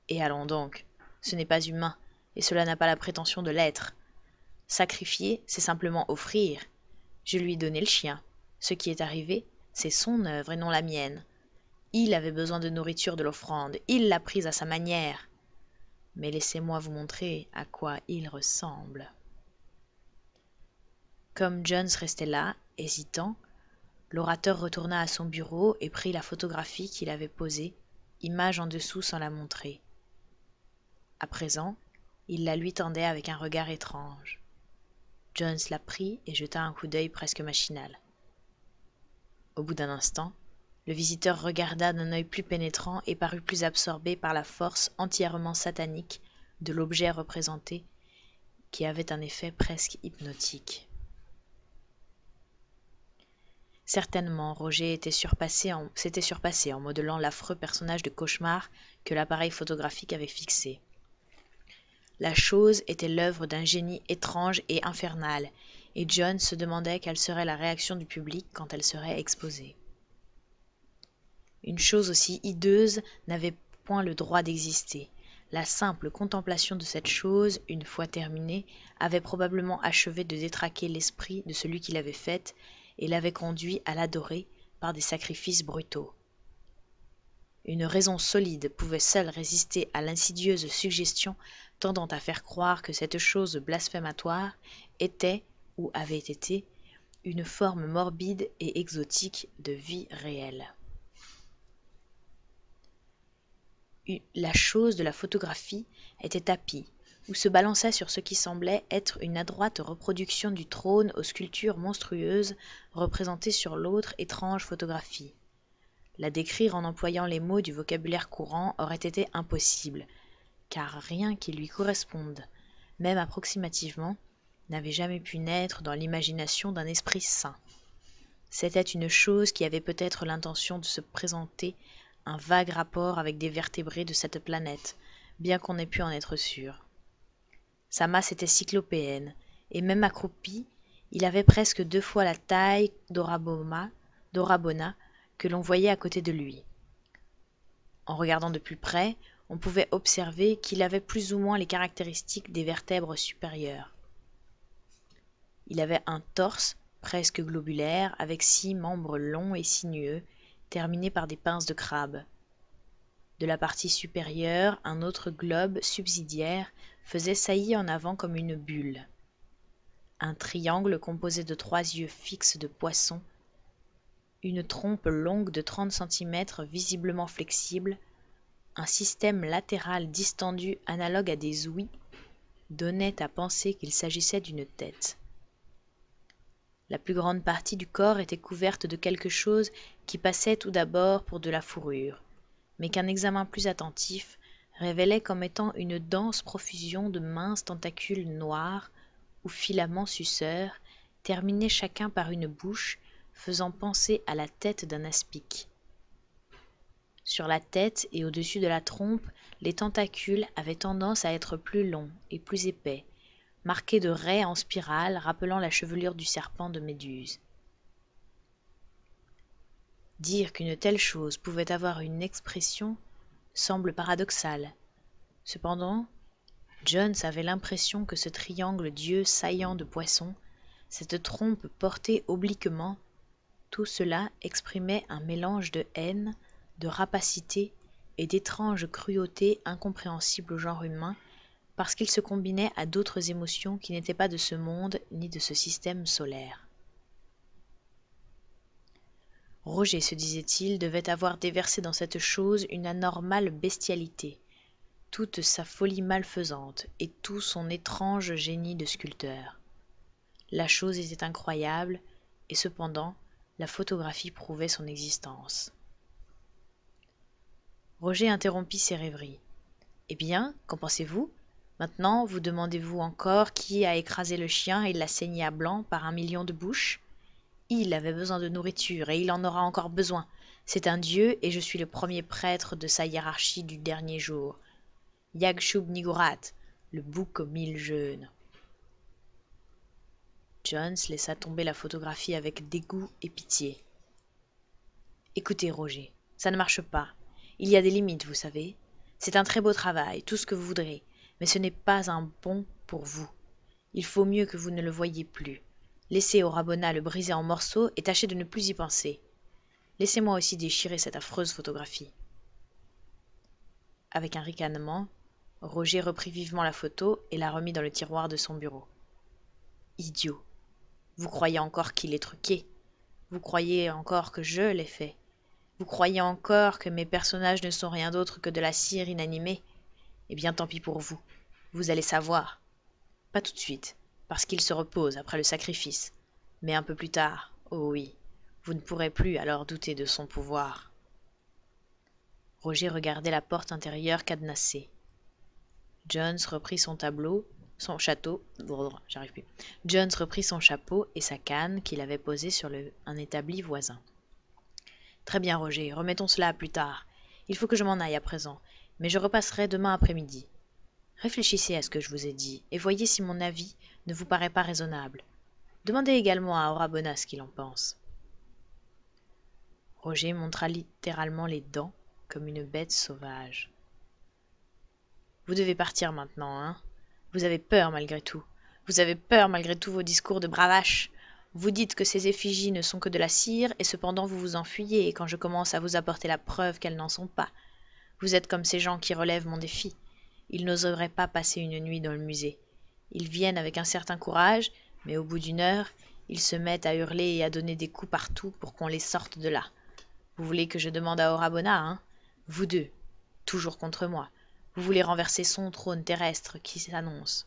Et allons donc, ce n'est pas humain, et cela n'a pas la prétention de l'être. Sacrifier, c'est simplement offrir. Je lui ai donné le chien. Ce qui est arrivé, c'est son œuvre et non la mienne. Il avait besoin de nourriture de l'offrande, il l'a prise à sa manière. Mais laissez-moi vous montrer à quoi il ressemble. » Comme Jones restait là, hésitant, l'orateur retourna à son bureau et prit la photographie qu'il avait posée, image en dessous sans la montrer. À présent, il la lui tendait avec un regard étrange. Jones la prit et jeta un coup d'œil presque machinal. Au bout d'un instant, le visiteur regarda d'un œil plus pénétrant et parut plus absorbé par la force entièrement satanique de l'objet représenté, qui avait un effet presque hypnotique. Certainement, Roger s'était surpassé en modelant l'affreux personnage de cauchemar que l'appareil photographique avait fixé. La chose était l'œuvre d'un génie étrange et infernal, et John se demandait quelle serait la réaction du public quand elle serait exposée. Une chose aussi hideuse n'avait point le droit d'exister. La simple contemplation de cette chose, une fois terminée, avait probablement achevé de détraquer l'esprit de celui qui l'avait faite et l'avait conduit à l'adorer par des sacrifices brutaux. Une raison solide pouvait seule résister à l'insidieuse suggestion tendant à faire croire que cette chose blasphématoire était, ou avait été, une forme morbide et exotique de vie réelle. La chose de la photographie était tapie, ou se balançait sur ce qui semblait être une adroite reproduction du trône aux sculptures monstrueuses représentées sur l'autre étrange photographie. La décrire en employant les mots du vocabulaire courant aurait été impossible, car rien qui lui corresponde, même approximativement, n'avait jamais pu naître dans l'imagination d'un esprit sain. C'était une chose qui avait peut-être l'intention de se présenter un vague rapport avec des vertébrés de cette planète, bien qu'on ait pu en être sûr. Sa masse était cyclopéenne, et même accroupi, il avait presque 2 fois la taille d'Orabona que l'on voyait à côté de lui. En regardant de plus près, on pouvait observer qu'il avait plus ou moins les caractéristiques des vertèbres supérieures. Il avait un torse presque globulaire, avec 6 membres longs et sinueux, terminés par des pinces de crabe. De la partie supérieure, un autre globe subsidiaire faisait saillie en avant comme une bulle. Un triangle composé de 3 yeux fixes de poisson, une trompe longue de 30 cm visiblement flexible, un système latéral distendu analogue à des ouïes, donnaient à penser qu'il s'agissait d'une tête. La plus grande partie du corps était couverte de quelque chose qui passait tout d'abord pour de la fourrure, mais qu'un examen plus attentif révélait comme étant une dense profusion de minces tentacules noirs ou filaments suceurs, terminés chacun par une bouche, faisant penser à la tête d'un aspic. Sur la tête et au-dessus de la trompe, les tentacules avaient tendance à être plus longs et plus épais, marqués de raies en spirale rappelant la chevelure du serpent de Méduse. Dire qu'une telle chose pouvait avoir une expression semble paradoxal. Cependant, Jones avait l'impression que ce triangle d'yeux saillants de poisson, cette trompe portée obliquement, tout cela exprimait un mélange de haine, de rapacité et d'étrange cruauté incompréhensible au genre humain, parce qu'il se combinait à d'autres émotions qui n'étaient pas de ce monde ni de ce système solaire. Roger, se disait-il, devait avoir déversé dans cette chose une anormale bestialité, toute sa folie malfaisante et tout son étrange génie de sculpteur. La chose était incroyable, et cependant, la photographie prouvait son existence. Roger interrompit ses rêveries. « Eh bien, qu'en pensez-vous ? Maintenant, vous demandez-vous encore qui a écrasé le chien et l'a saigné à blanc par 1 million de bouches ? Il avait besoin de nourriture et il en aura encore besoin. C'est un dieu et je suis le premier prêtre de sa hiérarchie du dernier jour. Yag-shub-niggurath, le bouc aux 1000 jeûnes. » Jones laissa tomber la photographie avec dégoût et pitié. « Écoutez, Roger, ça ne marche pas. Il y a des limites, vous savez. C'est un très beau travail, tout ce que vous voudrez, mais ce n'est pas un bon pour vous. Il faut mieux que vous ne le voyiez plus. Laissez Orabona le briser en morceaux et tâchez de ne plus y penser. Laissez-moi aussi déchirer cette affreuse photographie. » Avec un ricanement, Roger reprit vivement la photo et la remit dans le tiroir de son bureau. « Idiot! Vous croyez encore qu'il est truqué. Vous croyez encore que je l'ai fait. Vous croyez encore que mes personnages ne sont rien d'autre que de la cire inanimée. Eh bien, tant pis pour vous. Vous allez savoir. Pas tout de suite, parce qu'il se repose après le sacrifice. Mais un peu plus tard, oh oui, vous ne pourrez plus alors douter de son pouvoir. » Roger regardait la porte intérieure cadenassée. Jones reprit son chapeau et sa canne qu'il avait posée sur un établi voisin. « Très bien, Roger, remettons cela à plus tard. Il faut que je m'en aille à présent, mais je repasserai demain après-midi. Réfléchissez à ce que je vous ai dit, et voyez si mon avis ne vous paraît pas raisonnable. Demandez également à Orabona ce qu'il en pense. » Roger montra littéralement les dents comme une bête sauvage. « Vous devez partir maintenant, hein? Vous avez peur malgré tout. Vous avez peur malgré tous vos discours de bravache. Vous dites que ces effigies ne sont que de la cire, et cependant vous vous enfuyez quand je commence à vous apporter la preuve qu'elles n'en sont pas. Vous êtes comme ces gens qui relèvent mon défi. Ils n'oseraient pas passer une nuit dans le musée. Ils viennent avec un certain courage, mais au bout d'une heure, ils se mettent à hurler et à donner des coups partout pour qu'on les sorte de là. Vous voulez que je demande à Orabona, hein? Vous deux, toujours contre moi. Vous voulez renverser son trône terrestre qui s'annonce. »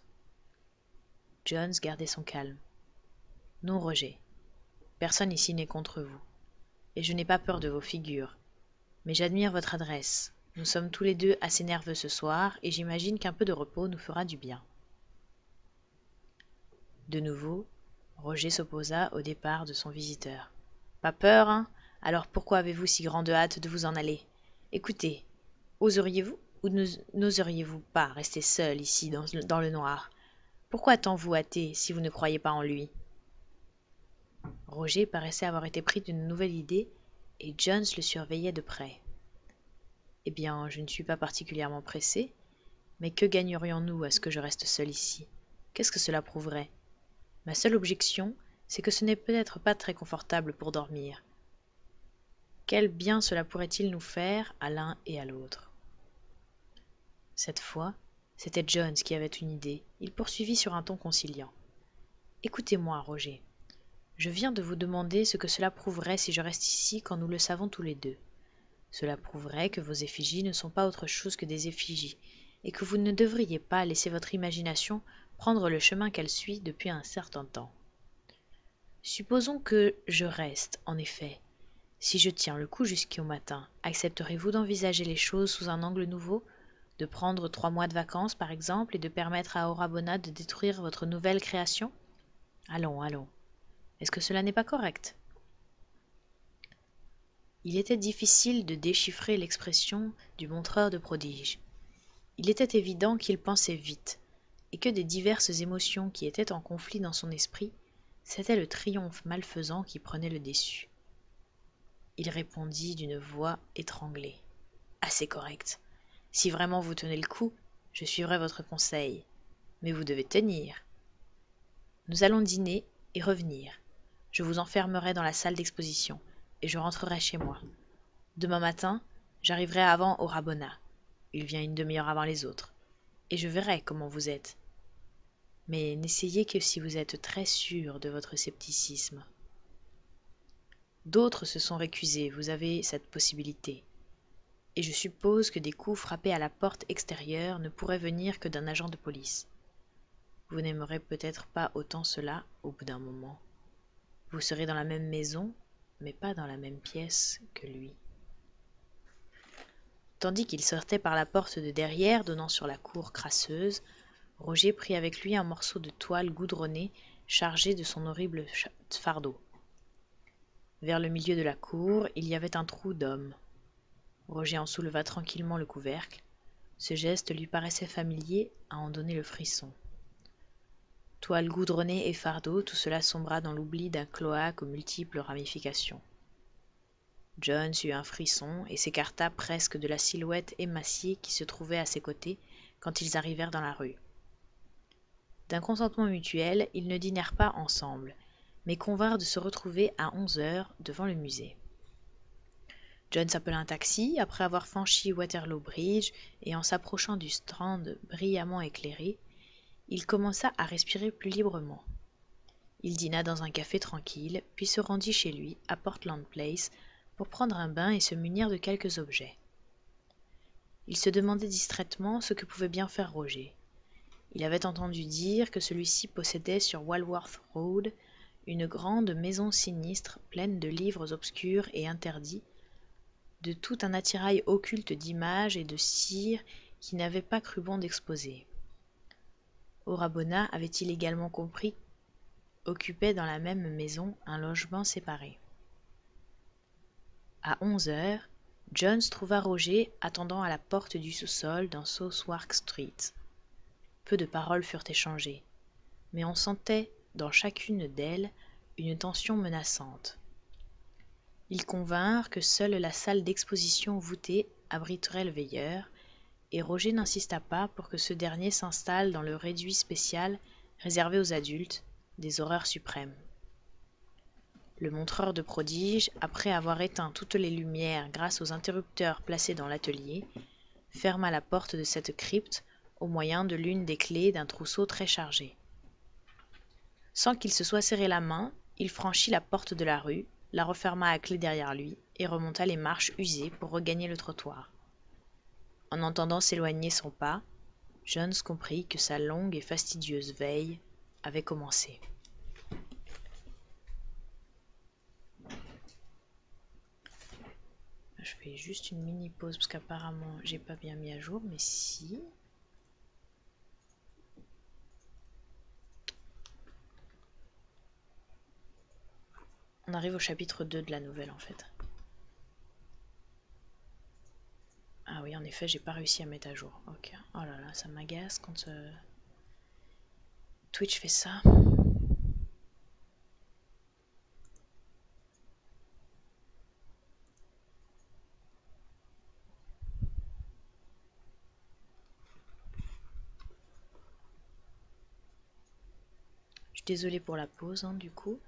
Jones gardait son calme. « Non, Roger. Personne ici n'est contre vous. Et je n'ai pas peur de vos figures. Mais j'admire votre adresse. Nous sommes tous les deux assez nerveux ce soir, et j'imagine qu'un peu de repos nous fera du bien. » De nouveau, Roger s'opposa au départ de son visiteur. « Pas peur, hein? Alors pourquoi avez-vous si grande hâte de vous en aller? Écoutez, oseriez-vous ou n'oseriez-vous pas rester seul ici dans le noir? Pourquoi tant vous hâter si vous ne croyez pas en lui? » Roger paraissait avoir été pris d'une nouvelle idée, et Jones le surveillait de près. « Eh bien, je ne suis pas particulièrement pressé, mais que gagnerions-nous à ce que je reste seul ici? Qu'est-ce que cela prouverait? Ma seule objection, c'est que ce n'est peut-être pas très confortable pour dormir. Quel bien cela pourrait-il nous faire à l'un et à l'autre? » Cette fois, c'était Jones qui avait une idée. Il poursuivit sur un ton conciliant. « Écoutez-moi, Roger. Je viens de vous demander ce que cela prouverait si je reste ici quand nous le savons tous les deux. Cela prouverait que vos effigies ne sont pas autre chose que des effigies, et que vous ne devriez pas laisser votre imagination prendre le chemin qu'elle suit depuis un certain temps. Supposons que je reste, en effet. Si je tiens le coup jusqu'au matin, accepterez-vous d'envisager les choses sous un angle nouveau, de prendre 3 mois de vacances, par exemple, et de permettre à Orabona de détruire votre nouvelle création? Allons, allons. Est-ce que cela n'est pas correct? » Il était difficile de déchiffrer l'expression du montreur de prodiges. Il était évident qu'il pensait vite, et que des diverses émotions qui étaient en conflit dans son esprit, c'était le triomphe malfaisant qui prenait le dessus. Il répondit d'une voix étranglée. « Assez correct. Si vraiment vous tenez le coup, je suivrai votre conseil. Mais vous devez tenir. Nous allons dîner et revenir. Je vous enfermerai dans la salle d'exposition, et je rentrerai chez moi. Demain matin, j'arriverai avant Orabona. Il vient une demi-heure avant les autres. Et je verrai comment vous êtes. Mais n'essayez que si vous êtes très sûr de votre scepticisme. D'autres se sont récusés, vous avez cette possibilité. Et je suppose que des coups frappés à la porte extérieure ne pourraient venir que d'un agent de police. Vous n'aimerez peut-être pas autant cela au bout d'un moment. Vous serez dans la même maison, mais pas dans la même pièce que lui. » Tandis qu'il sortait par la porte de derrière donnant sur la cour crasseuse, Roger prit avec lui un morceau de toile goudronnée chargé de son horrible fardeau. Vers le milieu de la cour, il y avait un trou d'homme. Roger en souleva tranquillement le couvercle. Ce geste lui paraissait familier à en donner le frisson. Toile goudronnée et fardeau, tout cela sombra dans l'oubli d'un cloaque aux multiples ramifications. Jones eut un frisson et s'écarta presque de la silhouette émaciée qui se trouvait à ses côtés quand ils arrivèrent dans la rue. D'un consentement mutuel, ils ne dînèrent pas ensemble, mais convinrent de se retrouver à 11 heures devant le musée. John appela un taxi après avoir franchi Waterloo Bridge et en s'approchant du Strand brillamment éclairé, il commença à respirer plus librement. Il dîna dans un café tranquille, puis se rendit chez lui, à Portland Place, pour prendre un bain et se munir de quelques objets. Il se demandait distraitement ce que pouvait bien faire Roger. Il avait entendu dire que celui-ci possédait sur Walworth Road une grande maison sinistre pleine de livres obscurs et interdits, de tout un attirail occulte d'images et de cires qu'il n'avait pas cru bon d'exposer. Orabona, avait-il également compris, occupait dans la même maison un logement séparé. À 11 heures, Jones trouva Roger attendant à la porte du sous-sol dans Southwark Street. Peu de paroles furent échangées, mais on sentait dans chacune d'elles une tension menaçante. Ils convinrent que seule la salle d'exposition voûtée abriterait le veilleur, et Roger n'insista pas pour que ce dernier s'installe dans le réduit spécial réservé aux adultes, des horreurs suprêmes. Le montreur de prodiges, après avoir éteint toutes les lumières grâce aux interrupteurs placés dans l'atelier, ferma la porte de cette crypte au moyen de l'une des clés d'un trousseau très chargé. Sans qu'il se soit serré la main, il franchit la porte de la rue, la referma à clé derrière lui et remonta les marches usées pour regagner le trottoir. En entendant s'éloigner son pas, Jones comprit que sa longue et fastidieuse veille avait commencé. Je fais juste une mini pause parce qu'apparemment j'ai pas bien mis à jour, mais si. On arrive au chapitre 2 de la nouvelle en fait. Ah oui, en effet, j'ai pas réussi à mettre à jour. Ok. Oh là là, ça m'agace quand Twitch fait ça. Je suis désolée pour la pause, du coup.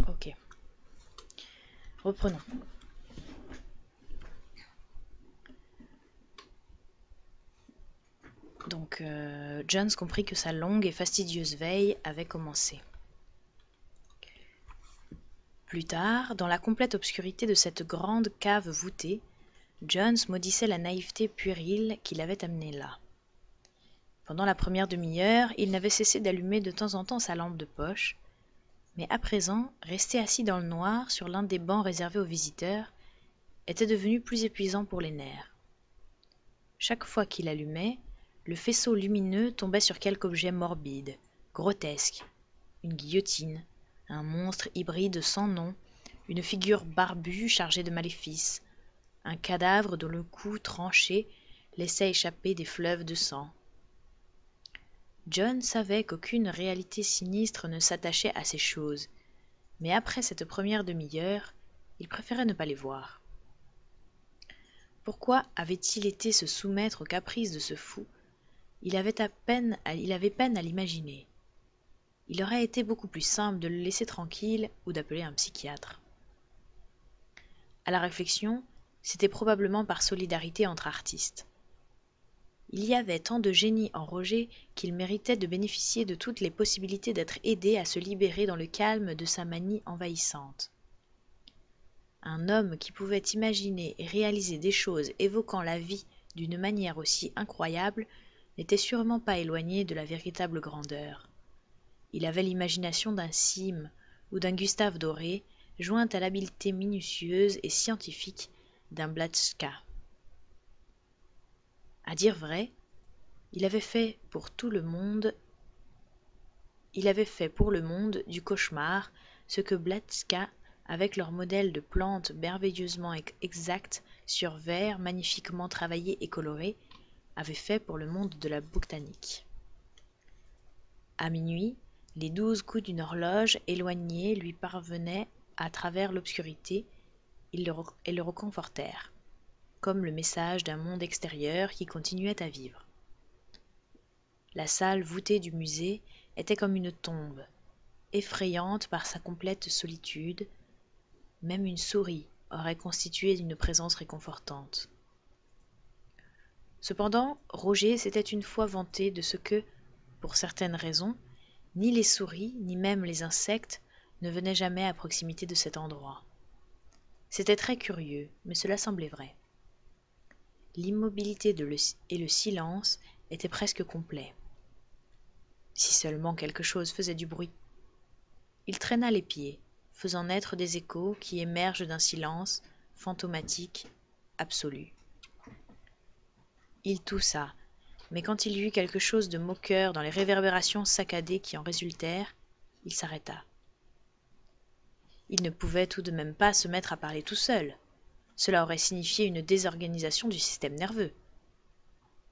Ok. Reprenons. Donc, Jones comprit que sa longue et fastidieuse veille avait commencé. Plus tard, dans la complète obscurité de cette grande cave voûtée, Jones maudissait la naïveté puérile qui l'avait amené là. Pendant la première demi-heure, il n'avait cessé d'allumer de temps en temps sa lampe de poche, mais à présent, rester assis dans le noir sur l'un des bancs réservés aux visiteurs était devenu plus épuisant pour les nerfs. Chaque fois qu'il allumait, le faisceau lumineux tombait sur quelque objet morbide, grotesque, une guillotine, un monstre hybride sans nom, une figure barbue chargée de maléfices, un cadavre dont le cou tranché laissait échapper des fleuves de sang. John savait qu'aucune réalité sinistre ne s'attachait à ces choses, mais après cette première demi-heure, il préférait ne pas les voir. Pourquoi avait-il été se soumettre aux caprices de ce fou? Il avait peine à l'imaginer. Il aurait été beaucoup plus simple de le laisser tranquille ou d'appeler un psychiatre. À la réflexion, c'était probablement par solidarité entre artistes. Il y avait tant de génie en Roger qu'il méritait de bénéficier de toutes les possibilités d'être aidé à se libérer dans le calme de sa manie envahissante. Un homme qui pouvait imaginer et réaliser des choses évoquant la vie d'une manière aussi incroyable n'était sûrement pas éloigné de la véritable grandeur. Il avait l'imagination d'un Sim ou d'un Gustave Doré, jointe à l'habileté minutieuse et scientifique d'un Blatchka. À dire vrai, il avait fait pour le monde du cauchemar ce que Blatchka, avec leurs modèles de plantes merveilleusement exacts, sur verre magnifiquement travaillé et coloré, avait fait pour le monde de la botanique. À minuit, les 12 coups d'une horloge éloignée lui parvenaient à travers l'obscurité et le reconfortèrent, comme le message d'un monde extérieur qui continuait à vivre. La salle voûtée du musée était comme une tombe, effrayante par sa complète solitude. Même une souris aurait constitué une présence réconfortante. Cependant, Roger s'était une fois vanté de ce que, pour certaines raisons, ni les souris, ni même les insectes ne venaient jamais à proximité de cet endroit. C'était très curieux, mais cela semblait vrai. L'immobilité et le silence étaient presque complets. Si seulement quelque chose faisait du bruit. Il traîna les pieds, faisant naître des échos qui émergent d'un silence fantomatique, absolu. Il toussa, mais quand il vit quelque chose de moqueur dans les réverbérations saccadées qui en résultèrent, il s'arrêta. Il ne pouvait tout de même pas se mettre à parler tout seul. Cela aurait signifié une désorganisation du système nerveux.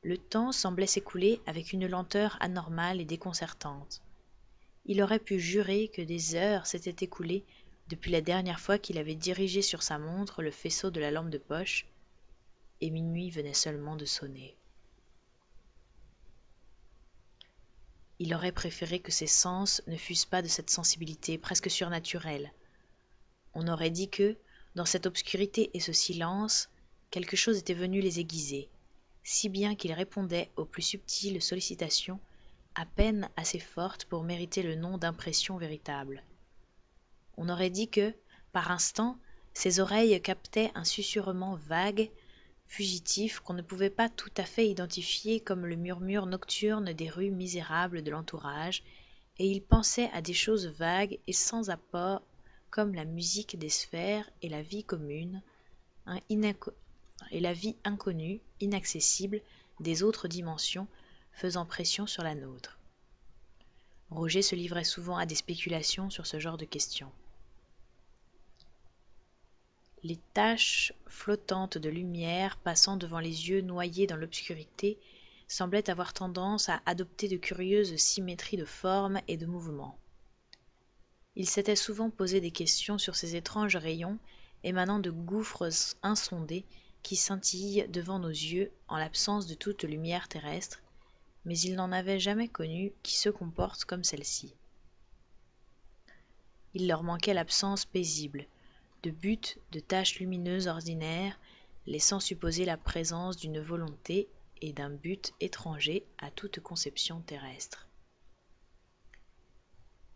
Le temps semblait s'écouler avec une lenteur anormale et déconcertante. Il aurait pu jurer que des heures s'étaient écoulées depuis la dernière fois qu'il avait dirigé sur sa montre le faisceau de la lampe de poche, et minuit venait seulement de sonner. Il aurait préféré que ses sens ne fussent pas de cette sensibilité presque surnaturelle. On aurait dit que, dans cette obscurité et ce silence, quelque chose était venu les aiguiser, si bien qu'ils répondaient aux plus subtiles sollicitations, à peine assez fortes pour mériter le nom d'impression véritable. On aurait dit que, par instants, ses oreilles captaient un susurrement vague, fugitif, qu'on ne pouvait pas tout à fait identifier comme le murmure nocturne des rues misérables de l'entourage, et il pensait à des choses vagues et sans apport, comme la musique des sphères et la vie commune, et la vie inconnue, inaccessible, des autres dimensions, faisant pression sur la nôtre. Roger se livrait souvent à des spéculations sur ce genre de questions. Les taches flottantes de lumière passant devant les yeux noyés dans l'obscurité semblaient avoir tendance à adopter de curieuses symétries de formes et de mouvements. Il s'était souvent posé des questions sur ces étranges rayons émanant de gouffres insondés qui scintillent devant nos yeux en l'absence de toute lumière terrestre, mais il n'en avait jamais connu qui se comportent comme celle-ci. Il leur manquait l'absence paisible, de but de tâches lumineuses ordinaires, laissant supposer la présence d'une volonté et d'un but étranger à toute conception terrestre.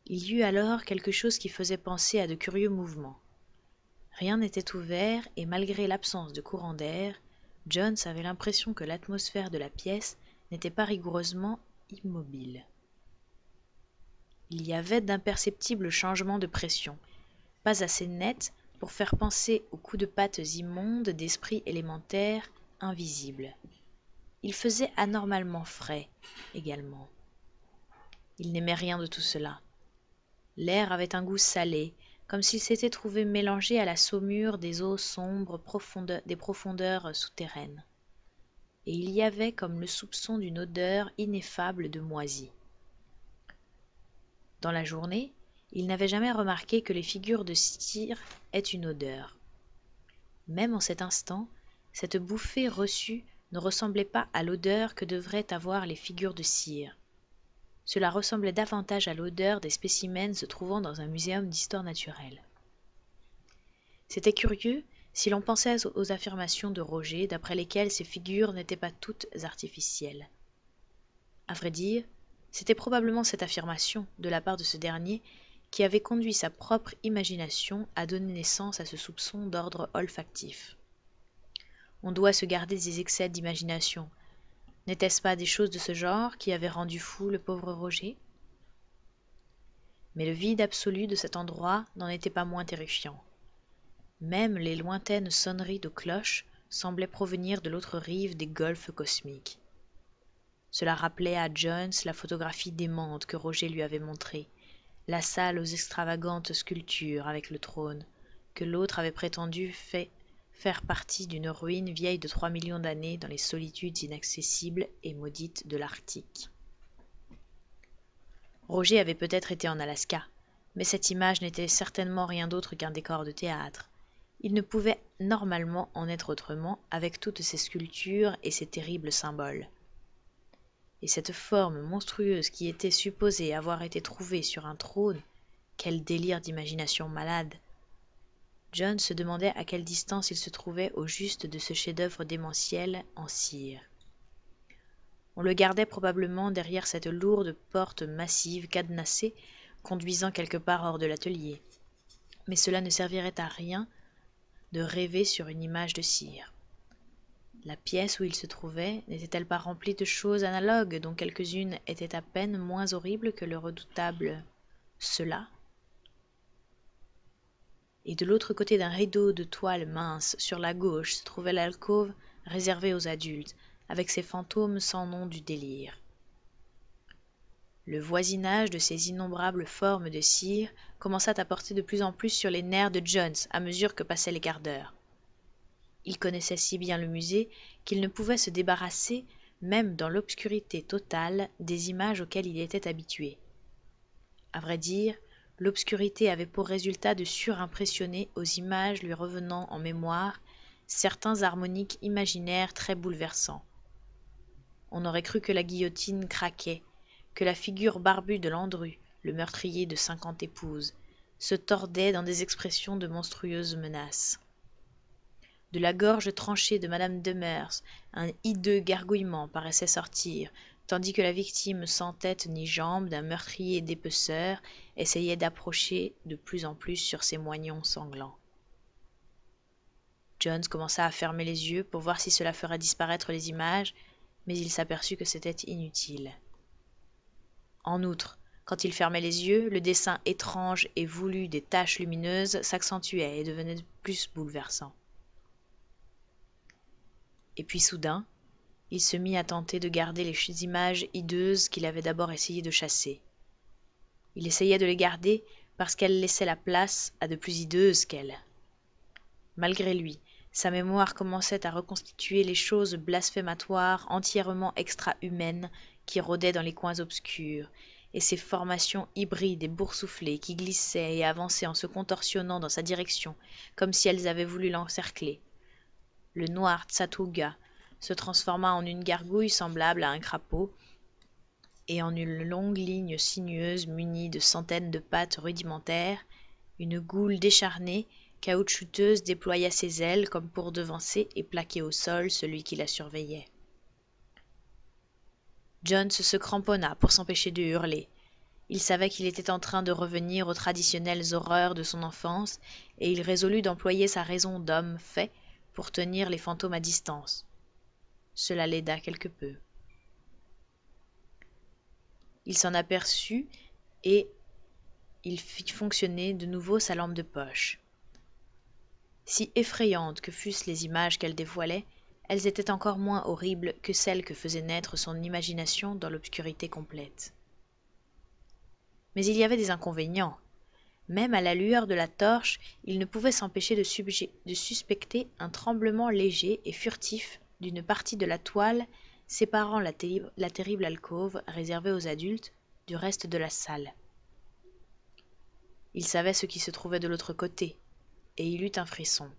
Il y eut alors quelque chose qui faisait penser à de curieux mouvements. Rien n'était ouvert et malgré l'absence de courant d'air, Jones avait l'impression que l'atmosphère de la pièce n'était pas rigoureusement immobile. Il y avait d'imperceptibles changements de pression, pas assez nets pour faire penser aux coups de pattes immondes d'esprits élémentaires invisibles. Il faisait anormalement frais, également. Il n'aimait rien de tout cela. L'air avait un goût salé, comme s'il s'était trouvé mélangé à la saumure des eaux sombres des profondeurs souterraines. Et il y avait comme le soupçon d'une odeur ineffable de moisi. Dans la journée, il n'avait jamais remarqué que les figures de cire aient une odeur. Même en cet instant, cette bouffée reçue ne ressemblait pas à l'odeur que devraient avoir les figures de cire. Cela ressemblait davantage à l'odeur des spécimens se trouvant dans un muséum d'histoire naturelle. C'était curieux si l'on pensait aux affirmations de Roger, d'après lesquelles ces figures n'étaient pas toutes artificielles. À vrai dire, c'était probablement cette affirmation, de la part de ce dernier, qui avait conduit sa propre imagination à donner naissance à ce soupçon d'ordre olfactif. On doit se garder des excès d'imagination. N'était-ce pas des choses de ce genre qui avaient rendu fou le pauvre Roger? Mais le vide absolu de cet endroit n'en était pas moins terrifiant. Même les lointaines sonneries de cloches semblaient provenir de l'autre rive des golfes cosmiques. Cela rappelait à Jones la photographie démente que Roger lui avait montrée, la salle aux extravagantes sculptures avec le trône, que l'autre avait prétendu faire partie d'une ruine vieille de 3 millions d'années dans les solitudes inaccessibles et maudites de l'Arctique. Roger avait peut-être été en Alaska, mais cette image n'était certainement rien d'autre qu'un décor de théâtre. Il ne pouvait normalement en être autrement avec toutes ces sculptures et ces terribles symboles. Et cette forme monstrueuse qui était supposée avoir été trouvée sur un trône, quel délire d'imagination malade! John se demandait à quelle distance il se trouvait au juste de ce chef-d'œuvre démentiel en cire. On le gardait probablement derrière cette lourde porte massive cadenassée conduisant quelque part hors de l'atelier. Mais cela ne servirait à rien de rêver sur une image de cire. La pièce où il se trouvait n'était-elle pas remplie de choses analogues dont quelques-unes étaient à peine moins horribles que le redoutable cela? Et de l'autre côté d'un rideau de toile mince, sur la gauche, se trouvait l'alcôve réservée aux adultes, avec ses fantômes sans nom du délire. Le voisinage de ces innombrables formes de cire commença à porter de plus en plus sur les nerfs de Jones à mesure que passaient les quarts d'heure. Il connaissait si bien le musée qu'il ne pouvait se débarrasser, même dans l'obscurité totale, des images auxquelles il était habitué. À vrai dire, l'obscurité avait pour résultat de surimpressionner aux images lui revenant en mémoire certains harmoniques imaginaires très bouleversants. On aurait cru que la guillotine craquait, que la figure barbue de Landru, le meurtrier de 50 épouses, se tordait dans des expressions de monstrueuses menaces. De la gorge tranchée de Madame Demers, un hideux gargouillement paraissait sortir, tandis que la victime sans tête ni jambes d'un meurtrier dépeceur essayait d'approcher de plus en plus sur ses moignons sanglants. Jones commença à fermer les yeux pour voir si cela ferait disparaître les images, mais il s'aperçut que c'était inutile. En outre, quand il fermait les yeux, le dessin étrange et voulu des taches lumineuses s'accentuait et devenait plus bouleversant. Et puis soudain, il se mit à tenter de garder les images hideuses qu'il avait d'abord essayé de chasser. Il essayait de les garder parce qu'elles laissaient la place à de plus hideuses qu'elles. Malgré lui, sa mémoire commençait à reconstituer les choses blasphématoires entièrement extra-humaines qui rôdaient dans les coins obscurs, et ces formations hybrides et boursouflées qui glissaient et avançaient en se contorsionnant dans sa direction, comme si elles avaient voulu l'encercler. Le noir Tsatouga se transforma en une gargouille semblable à un crapaud, et en une longue ligne sinueuse munie de centaines de pattes rudimentaires, une goule décharnée, caoutchouteuse déploya ses ailes comme pour devancer et plaquer au sol celui qui la surveillait. Jones se cramponna pour s'empêcher de hurler. Il savait qu'il était en train de revenir aux traditionnelles horreurs de son enfance, et il résolut d'employer sa raison d'homme fait pour tenir les fantômes à distance. Cela l'aida quelque peu. Il s'en aperçut et il fit fonctionner de nouveau sa lampe de poche. Si effrayantes que fussent les images qu'elle dévoilait, elles étaient encore moins horribles que celles que faisait naître son imagination dans l'obscurité complète. Mais il y avait des inconvénients. Même à la lueur de la torche, il ne pouvait s'empêcher de suspecter un tremblement léger et furtif d'une partie de la toile séparant la terrible alcôve réservée aux adultes du reste de la salle. Il savait ce qui se trouvait de l'autre côté, et il eut un frisson.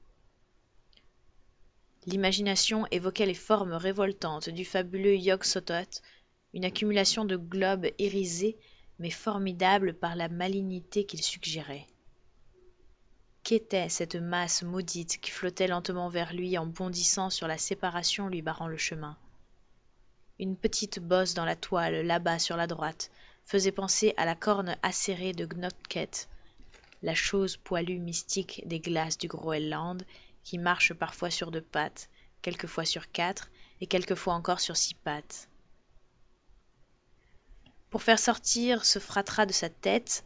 L'imagination évoquait les formes révoltantes du fabuleux Yog-Sothoth, une accumulation de globes irisés mais formidables par la malignité qu'ils suggéraient. Qu'était cette masse maudite qui flottait lentement vers lui en bondissant sur la séparation lui barrant le chemin? Une petite bosse dans la toile, là-bas sur la droite, faisait penser à la corne acérée de Gnotket, la chose poilue mystique des glaces du Groenland, qui marche parfois sur 2 pattes, quelquefois sur 4, et quelquefois encore sur 6 pattes. Pour faire sortir ce fratras de sa tête,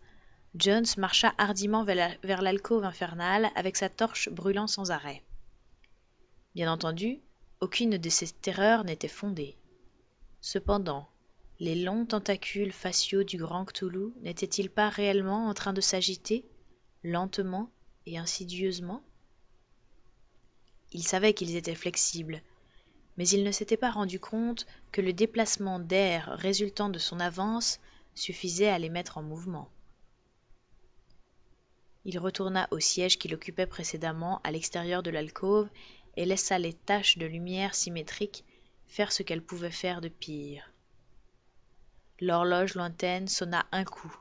Jones marcha hardiment vers l'alcôve infernale avec sa torche brûlant sans arrêt. Bien entendu, aucune de ces terreurs n'était fondée. Cependant, les longs tentacules faciaux du grand Cthulhu n'étaient-ils pas réellement en train de s'agiter, lentement et insidieusement? Il savait qu'ils étaient flexibles, mais il ne s'était pas rendu compte que le déplacement d'air résultant de son avance suffisait à les mettre en mouvement. Il retourna au siège qu'il occupait précédemment à l'extérieur de l'alcôve et laissa les taches de lumière symétriques faire ce qu'elles pouvaient faire de pire. L'horloge lointaine sonna un coup.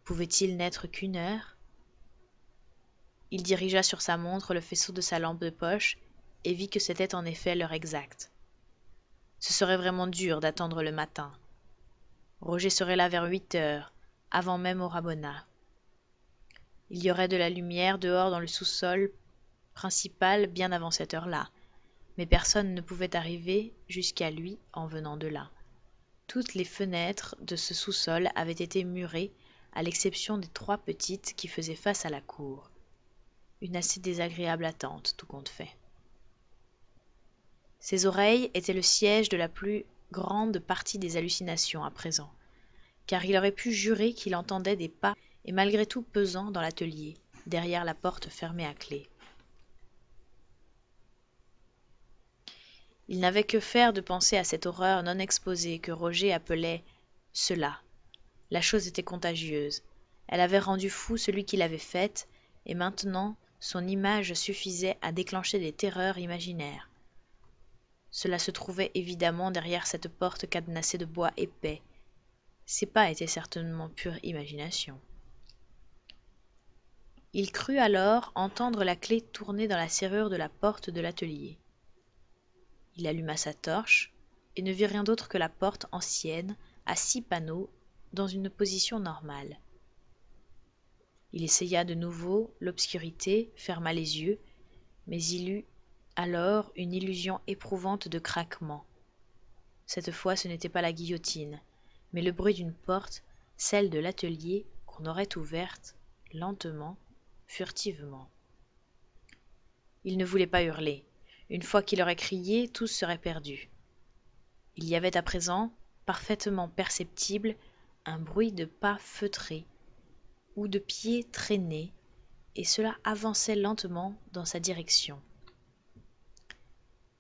Pouvait-il n'être qu'une heure? Il dirigea sur sa montre le faisceau de sa lampe de poche et vit que c'était en effet l'heure exacte. Ce serait vraiment dur d'attendre le matin. Roger serait là vers 8 heures, avant même au Rabona. Il y aurait de la lumière dehors dans le sous-sol principal bien avant cette heure-là, mais personne ne pouvait arriver jusqu'à lui en venant de là. Toutes les fenêtres de ce sous-sol avaient été murées, à l'exception des 3 petites qui faisaient face à la cour. Une assez désagréable attente, tout compte fait. Ses oreilles étaient le siège de la plus grande partie des hallucinations à présent, car il aurait pu jurer qu'il entendait des pas et malgré tout pesants dans l'atelier, derrière la porte fermée à clé. Il n'avait que faire de penser à cette horreur non exposée que Roger appelait « cela ». La chose était contagieuse. Elle avait rendu fou celui qui l'avait faite, et maintenant son image suffisait à déclencher des terreurs imaginaires. Cela se trouvait évidemment derrière cette porte cadenassée de bois épais. Ses pas étaient certainement pure imagination. Il crut alors entendre la clé tourner dans la serrure de la porte de l'atelier. Il alluma sa torche et ne vit rien d'autre que la porte ancienne, à 6 panneaux, dans une position normale. Il essaya de nouveau l'obscurité, ferma les yeux, mais il eut alors une illusion éprouvante de craquement. Cette fois ce n'était pas la guillotine, mais le bruit d'une porte, celle de l'atelier, qu'on aurait ouverte, lentement, furtivement. Il ne voulait pas hurler. Une fois qu'il aurait crié, tout serait perdu. Il y avait à présent, parfaitement perceptible, un bruit de pas feutrés ou de pieds traînés, et cela avançait lentement dans sa direction.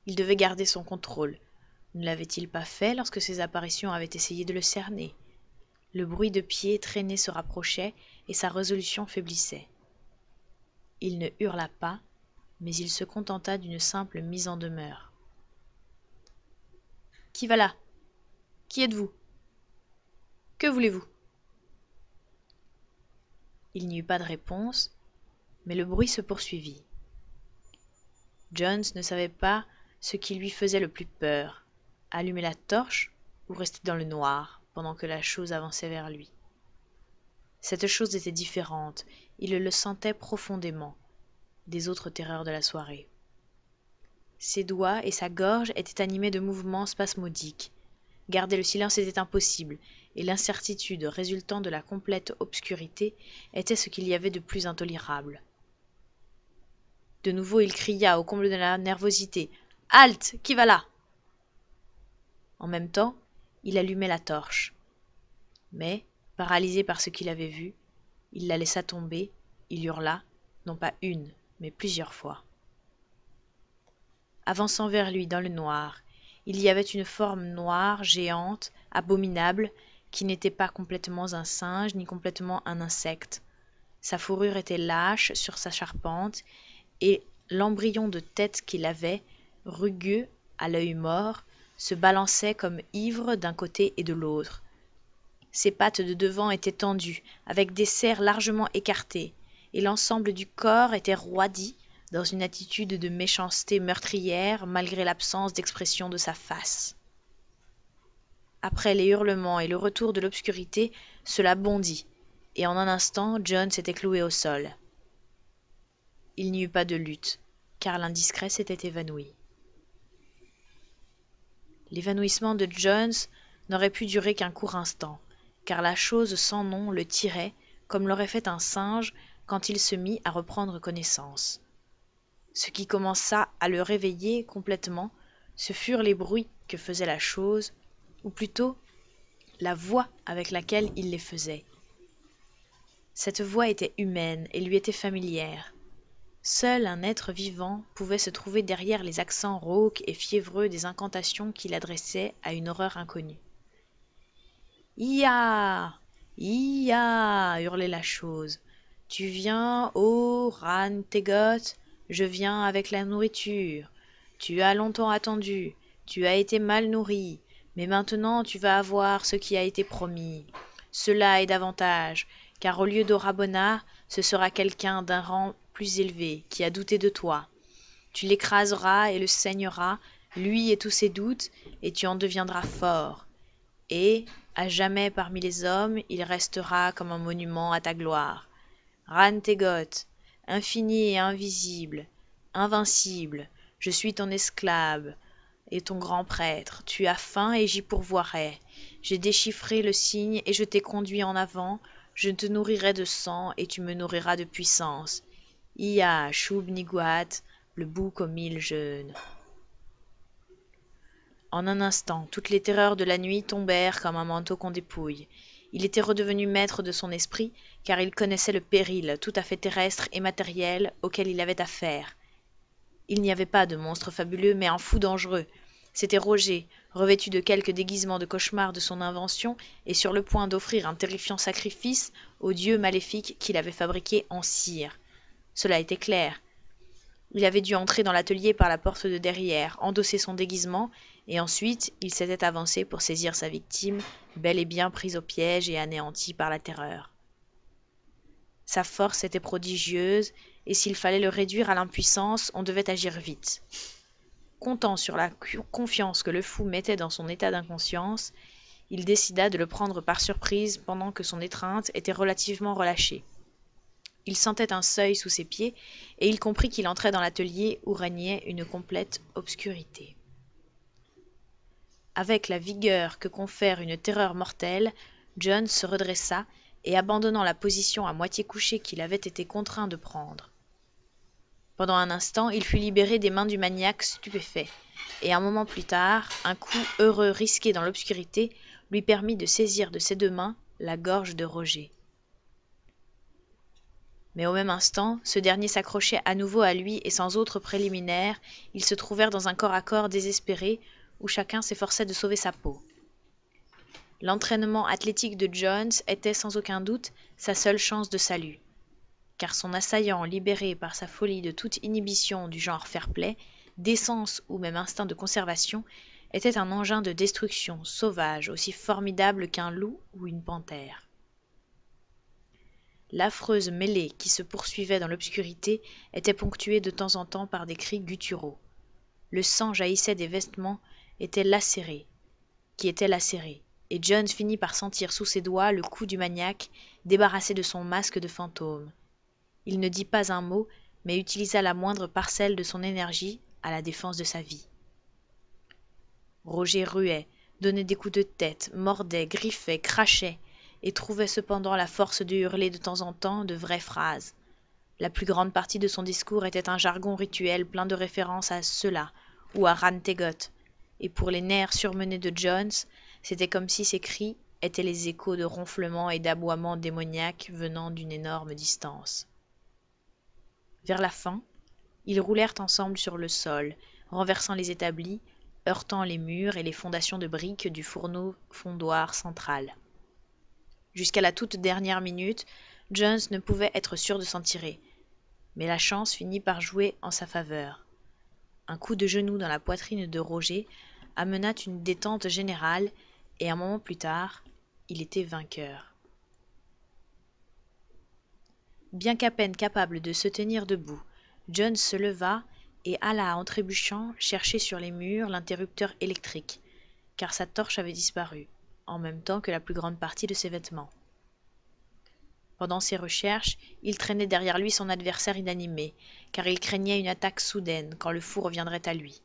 Il devait garder son contrôle. Ne l'avait-il pas fait lorsque ses apparitions avaient essayé de le cerner? Le bruit de pieds traînés se rapprochait et sa résolution faiblissait. Il ne hurla pas, mais il se contenta d'une simple mise en demeure. « Qui va là? Qui êtes-vous? Que voulez-vous » Il n'y eut pas de réponse, mais le bruit se poursuivit. Jones ne savait pas ce qui lui faisait le plus peur, allumer la torche ou rester dans le noir pendant que la chose avançait vers lui. Cette chose était différente, il le sentait profondément, des autres terreurs de la soirée. Ses doigts et sa gorge étaient animés de mouvements spasmodiques. Garder le silence était impossible, et l'incertitude résultant de la complète obscurité était ce qu'il y avait de plus intolérable. De nouveau il cria au comble de la nervosité. « Halte! Qui va là » En même temps, il allumait la torche. Mais, paralysé par ce qu'il avait vu, il la laissa tomber, il hurla, non pas une, mais plusieurs fois. Avançant vers lui dans le noir, il y avait une forme noire, géante, abominable, qui n'était pas complètement un singe ni complètement un insecte. Sa fourrure était lâche sur sa charpente, et l'embryon de tête qu'il avait, rugueux, à l'œil mort, se balançait comme ivre d'un côté et de l'autre. Ses pattes de devant étaient tendues, avec des serres largement écartées, et l'ensemble du corps était roidi dans une attitude de méchanceté meurtrière malgré l'absence d'expression de sa face. Après les hurlements et le retour de l'obscurité, cela bondit, et en un instant John s'était cloué au sol. Il n'y eut pas de lutte, car l'indiscret s'était évanoui. L'évanouissement de Jones n'aurait pu durer qu'un court instant, car la chose sans nom le tirait, comme l'aurait fait un singe quand il se mit à reprendre connaissance. Ce qui commença à le réveiller complètement, ce furent les bruits que faisait la chose, ou plutôt la voix avec laquelle il les faisait. Cette voix était humaine et lui était familière. Seul un être vivant pouvait se trouver derrière les accents rauques et fiévreux des incantations qu'il adressait à une horreur inconnue. « Ia! Ia! » hurlait la chose. « Tu viens, ô Ran-Tegot? Je viens avec la nourriture. Tu as longtemps attendu, tu as été mal nourri, mais maintenant tu vas avoir ce qui a été promis. Cela et davantage, car au lieu d'Orabona, ce sera quelqu'un d'un rang plus élevé qui a douté de toi. Tu l'écraseras et le saigneras, lui et tous ses doutes, et tu en deviendras fort. Et, à jamais parmi les hommes, il restera comme un monument à ta gloire. Ran-Tegot, infini et invisible, invincible, je suis ton esclave et ton grand prêtre. Tu as faim et j'y pourvoirai. J'ai déchiffré le signe et je t'ai conduit en avant. Je te nourrirai de sang et tu me nourriras de puissance. Ia, Shub-Niggurath, le bouc aux 1000 jeunes. En un instant, toutes les terreurs de la nuit tombèrent comme un manteau qu'on dépouille. Il était redevenu maître de son esprit, car il connaissait le péril tout à fait terrestre et matériel auquel il avait affaire. Il n'y avait pas de monstre fabuleux, mais un fou dangereux. C'était Roger, revêtu de quelque déguisement de cauchemar de son invention et sur le point d'offrir un terrifiant sacrifice au dieu maléfique qu'il avait fabriqué en cire. Cela était clair. Il avait dû entrer dans l'atelier par la porte de derrière, endosser son déguisement, et ensuite il s'était avancé pour saisir sa victime, bel et bien prise au piège et anéantie par la terreur. Sa force était prodigieuse, et s'il fallait le réduire à l'impuissance, on devait agir vite. Comptant sur la confiance que le fou mettait dans son état d'inconscience, il décida de le prendre par surprise pendant que son étreinte était relativement relâchée. Il sentait un seuil sous ses pieds, et il comprit qu'il entrait dans l'atelier où régnait une complète obscurité. Avec la vigueur que confère une terreur mortelle, John se redressa et abandonnant la position à moitié couchée qu'il avait été contraint de prendre. Pendant un instant, il fut libéré des mains du maniaque stupéfait, et un moment plus tard, un coup heureux risqué dans l'obscurité lui permit de saisir de ses deux mains la gorge de Roger. Mais au même instant, ce dernier s'accrochait à nouveau à lui et sans autre préliminaire, ils se trouvèrent dans un corps-à-corps désespéré où chacun s'efforçait de sauver sa peau. L'entraînement athlétique de Jones était sans aucun doute sa seule chance de salut, car son assaillant, libéré par sa folie de toute inhibition du genre fair-play, décence ou même instinct de conservation, était un engin de destruction sauvage aussi formidable qu'un loup ou une panthère. L'affreuse mêlée qui se poursuivait dans l'obscurité était ponctuée de temps en temps par des cris gutturaux. Le sang jaillissait des vêtements qui étaient lacérés, et Jones finit par sentir sous ses doigts le cou du maniaque débarrassé de son masque de fantôme. Il ne dit pas un mot, mais utilisa la moindre parcelle de son énergie à la défense de sa vie. Roger ruait, donnait des coups de tête, mordait, griffait, crachait, et trouvait cependant la force de hurler de temps en temps de vraies phrases. La plus grande partie de son discours était un jargon rituel plein de références à cela ou à Ran-Tegot, et pour les nerfs surmenés de Jones, c'était comme si ces cris étaient les échos de ronflements et d'aboiements démoniaques venant d'une énorme distance. Vers la fin, ils roulèrent ensemble sur le sol, renversant les établis, heurtant les murs et les fondations de briques du fourneau fondoir central. Jusqu'à la toute dernière minute, Jones ne pouvait être sûr de s'en tirer, mais la chance finit par jouer en sa faveur. Un coup de genou dans la poitrine de Roger amena une détente générale, et un moment plus tard, il était vainqueur. Bien qu'à peine capable de se tenir debout, Jones se leva et alla en trébuchant chercher sur les murs l'interrupteur électrique, car sa torche avait disparu, en même temps que la plus grande partie de ses vêtements. Pendant ses recherches, il traînait derrière lui son adversaire inanimé, car il craignait une attaque soudaine quand le fou reviendrait à lui.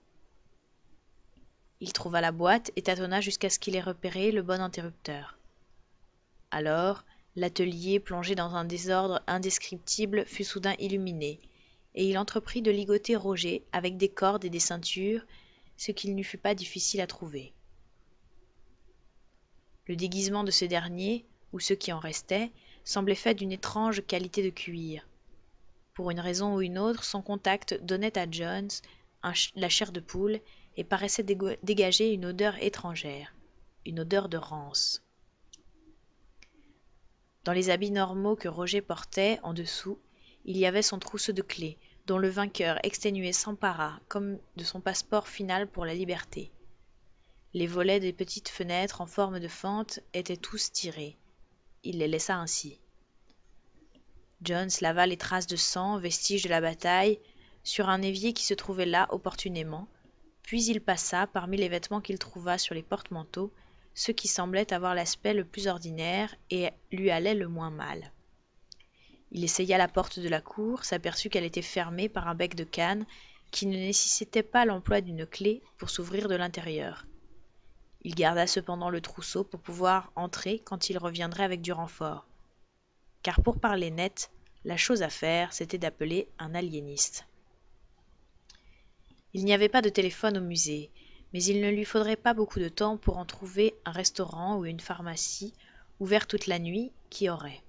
Il trouva la boîte et tâtonna jusqu'à ce qu'il ait repéré le bon interrupteur. Alors, l'atelier, plongé dans un désordre indescriptible, fut soudain illuminé, et il entreprit de ligoter Roger avec des cordes et des ceintures, ce qu'il ne fut pas difficile à trouver. Le déguisement de ce dernier, ou ce qui en restait, semblait fait d'une étrange qualité de cuir. Pour une raison ou une autre, son contact donnait à Jones la chair de poule et paraissait dégager une odeur étrangère, une odeur de rance. Dans les habits normaux que Roger portait, en dessous, il y avait son trousseau de clés, dont le vainqueur exténué s'empara comme de son passeport final pour la liberté. Les volets des petites fenêtres en forme de fente étaient tous tirés. Il les laissa ainsi. Jones lava les traces de sang, vestiges de la bataille, sur un évier qui se trouvait là opportunément, puis il passa, parmi les vêtements qu'il trouva sur les porte-manteaux, ceux qui semblaient avoir l'aspect le plus ordinaire et lui allaient le moins mal. Il essaya la porte de la cour, s'aperçut qu'elle était fermée par un bec de cane qui ne nécessitait pas l'emploi d'une clé pour s'ouvrir de l'intérieur. Il garda cependant le trousseau pour pouvoir entrer quand il reviendrait avec du renfort. Car pour parler net, la chose à faire, c'était d'appeler un aliéniste. Il n'y avait pas de téléphone au musée, mais il ne lui faudrait pas beaucoup de temps pour en trouver un restaurant ou une pharmacie ouvert toute la nuit qu'il aurait.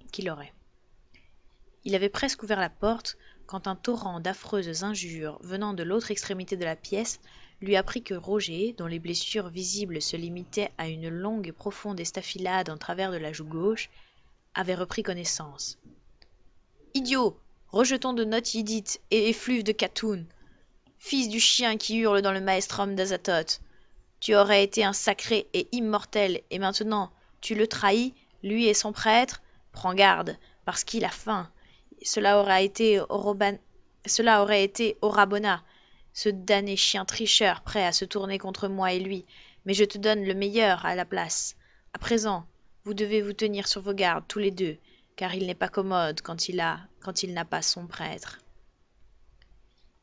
Il avait presque ouvert la porte quand un torrent d'affreuses injures venant de l'autre extrémité de la pièce lui apprit que Roger, dont les blessures visibles se limitaient à une longue et profonde estafilade en travers de la joue gauche, avait repris connaissance. « Idiot, rejeton de notes idites et effluve de Catoun, fils du chien qui hurle dans le maelstrom d'Azathoth, tu aurais été un sacré et immortel, et maintenant tu le trahis, lui et son prêtre, prends garde, parce qu'il a faim. Cela aurait été Orabona, ce damné chien tricheur prêt à se tourner contre moi et lui, mais je te donne le meilleur à la place. À présent, vous devez vous tenir sur vos gardes tous les deux, car il n'est pas commode quand il n'a pas son prêtre.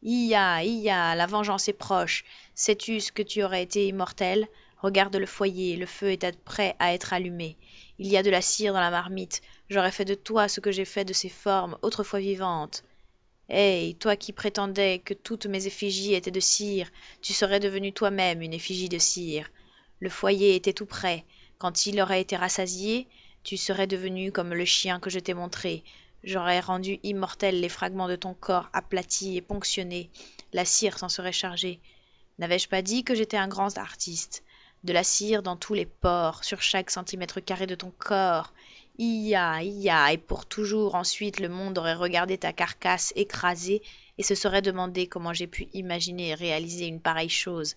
Iya, Iya, la vengeance est proche. Sais-tu ce que tu aurais été immortel? Regarde le foyer, le feu est prêt à être allumé. Il y a de la cire dans la marmite. J'aurais fait de toi ce que j'ai fait de ces formes autrefois vivantes. Hey, toi qui prétendais que toutes mes effigies étaient de cire, tu serais devenu toi-même une effigie de cire. Le foyer était tout prêt. Quand il aurait été rassasié, tu serais devenu comme le chien que je t'ai montré. J'aurais rendu immortels les fragments de ton corps aplatis et ponctionnés. La cire s'en serait chargée. N'avais-je pas dit que j'étais un grand artiste? De la cire dans tous les pores, sur chaque centimètre carré de ton corps. Ia, ia, et pour toujours ensuite le monde aurait regardé ta carcasse écrasée et se serait demandé comment j'ai pu imaginer et réaliser une pareille chose.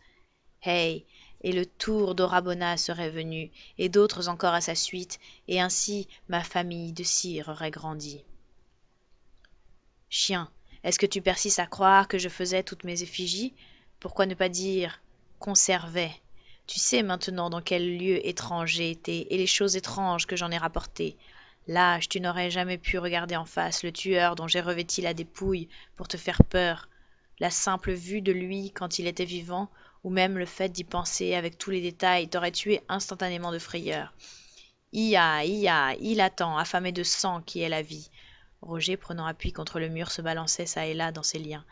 Hey, et le tour d'Orabona serait venu, et d'autres encore à sa suite, et ainsi ma famille de cire aurait grandi. Chien, est-ce que tu persistes à croire que je faisais toutes mes effigies? Pourquoi ne pas dire conservais? Tu sais maintenant dans quel lieu étrange j'ai été et les choses étranges que j'en ai rapportées. Lâche, tu n'aurais jamais pu regarder en face le tueur dont j'ai revêti la dépouille pour te faire peur. La simple vue de lui quand il était vivant, ou même le fait d'y penser avec tous les détails, t'aurait tué instantanément de frayeur. Ia, il attend, affamé de sang qui est la vie. Roger, prenant appui contre le mur, se balançait çà et là dans ses liens.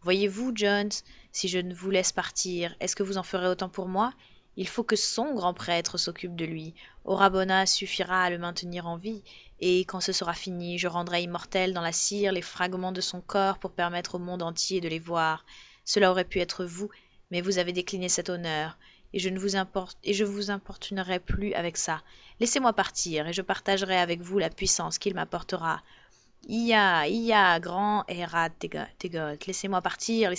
Voyez-vous, Jones, si je ne vous laisse partir, est-ce que vous en ferez autant pour moi? Il faut que son grand prêtre s'occupe de lui. Orabona suffira à le maintenir en vie, et quand ce sera fini, je rendrai immortel dans la cire les fragments de son corps pour permettre au monde entier de les voir. Cela aurait pu être vous, mais vous avez décliné cet honneur, et je vous importunerai plus avec ça. Laissez-moi partir, et je partagerai avec vous la puissance qu'il m'apportera. Ia, grand Hérat Tegot, laissez-moi partir,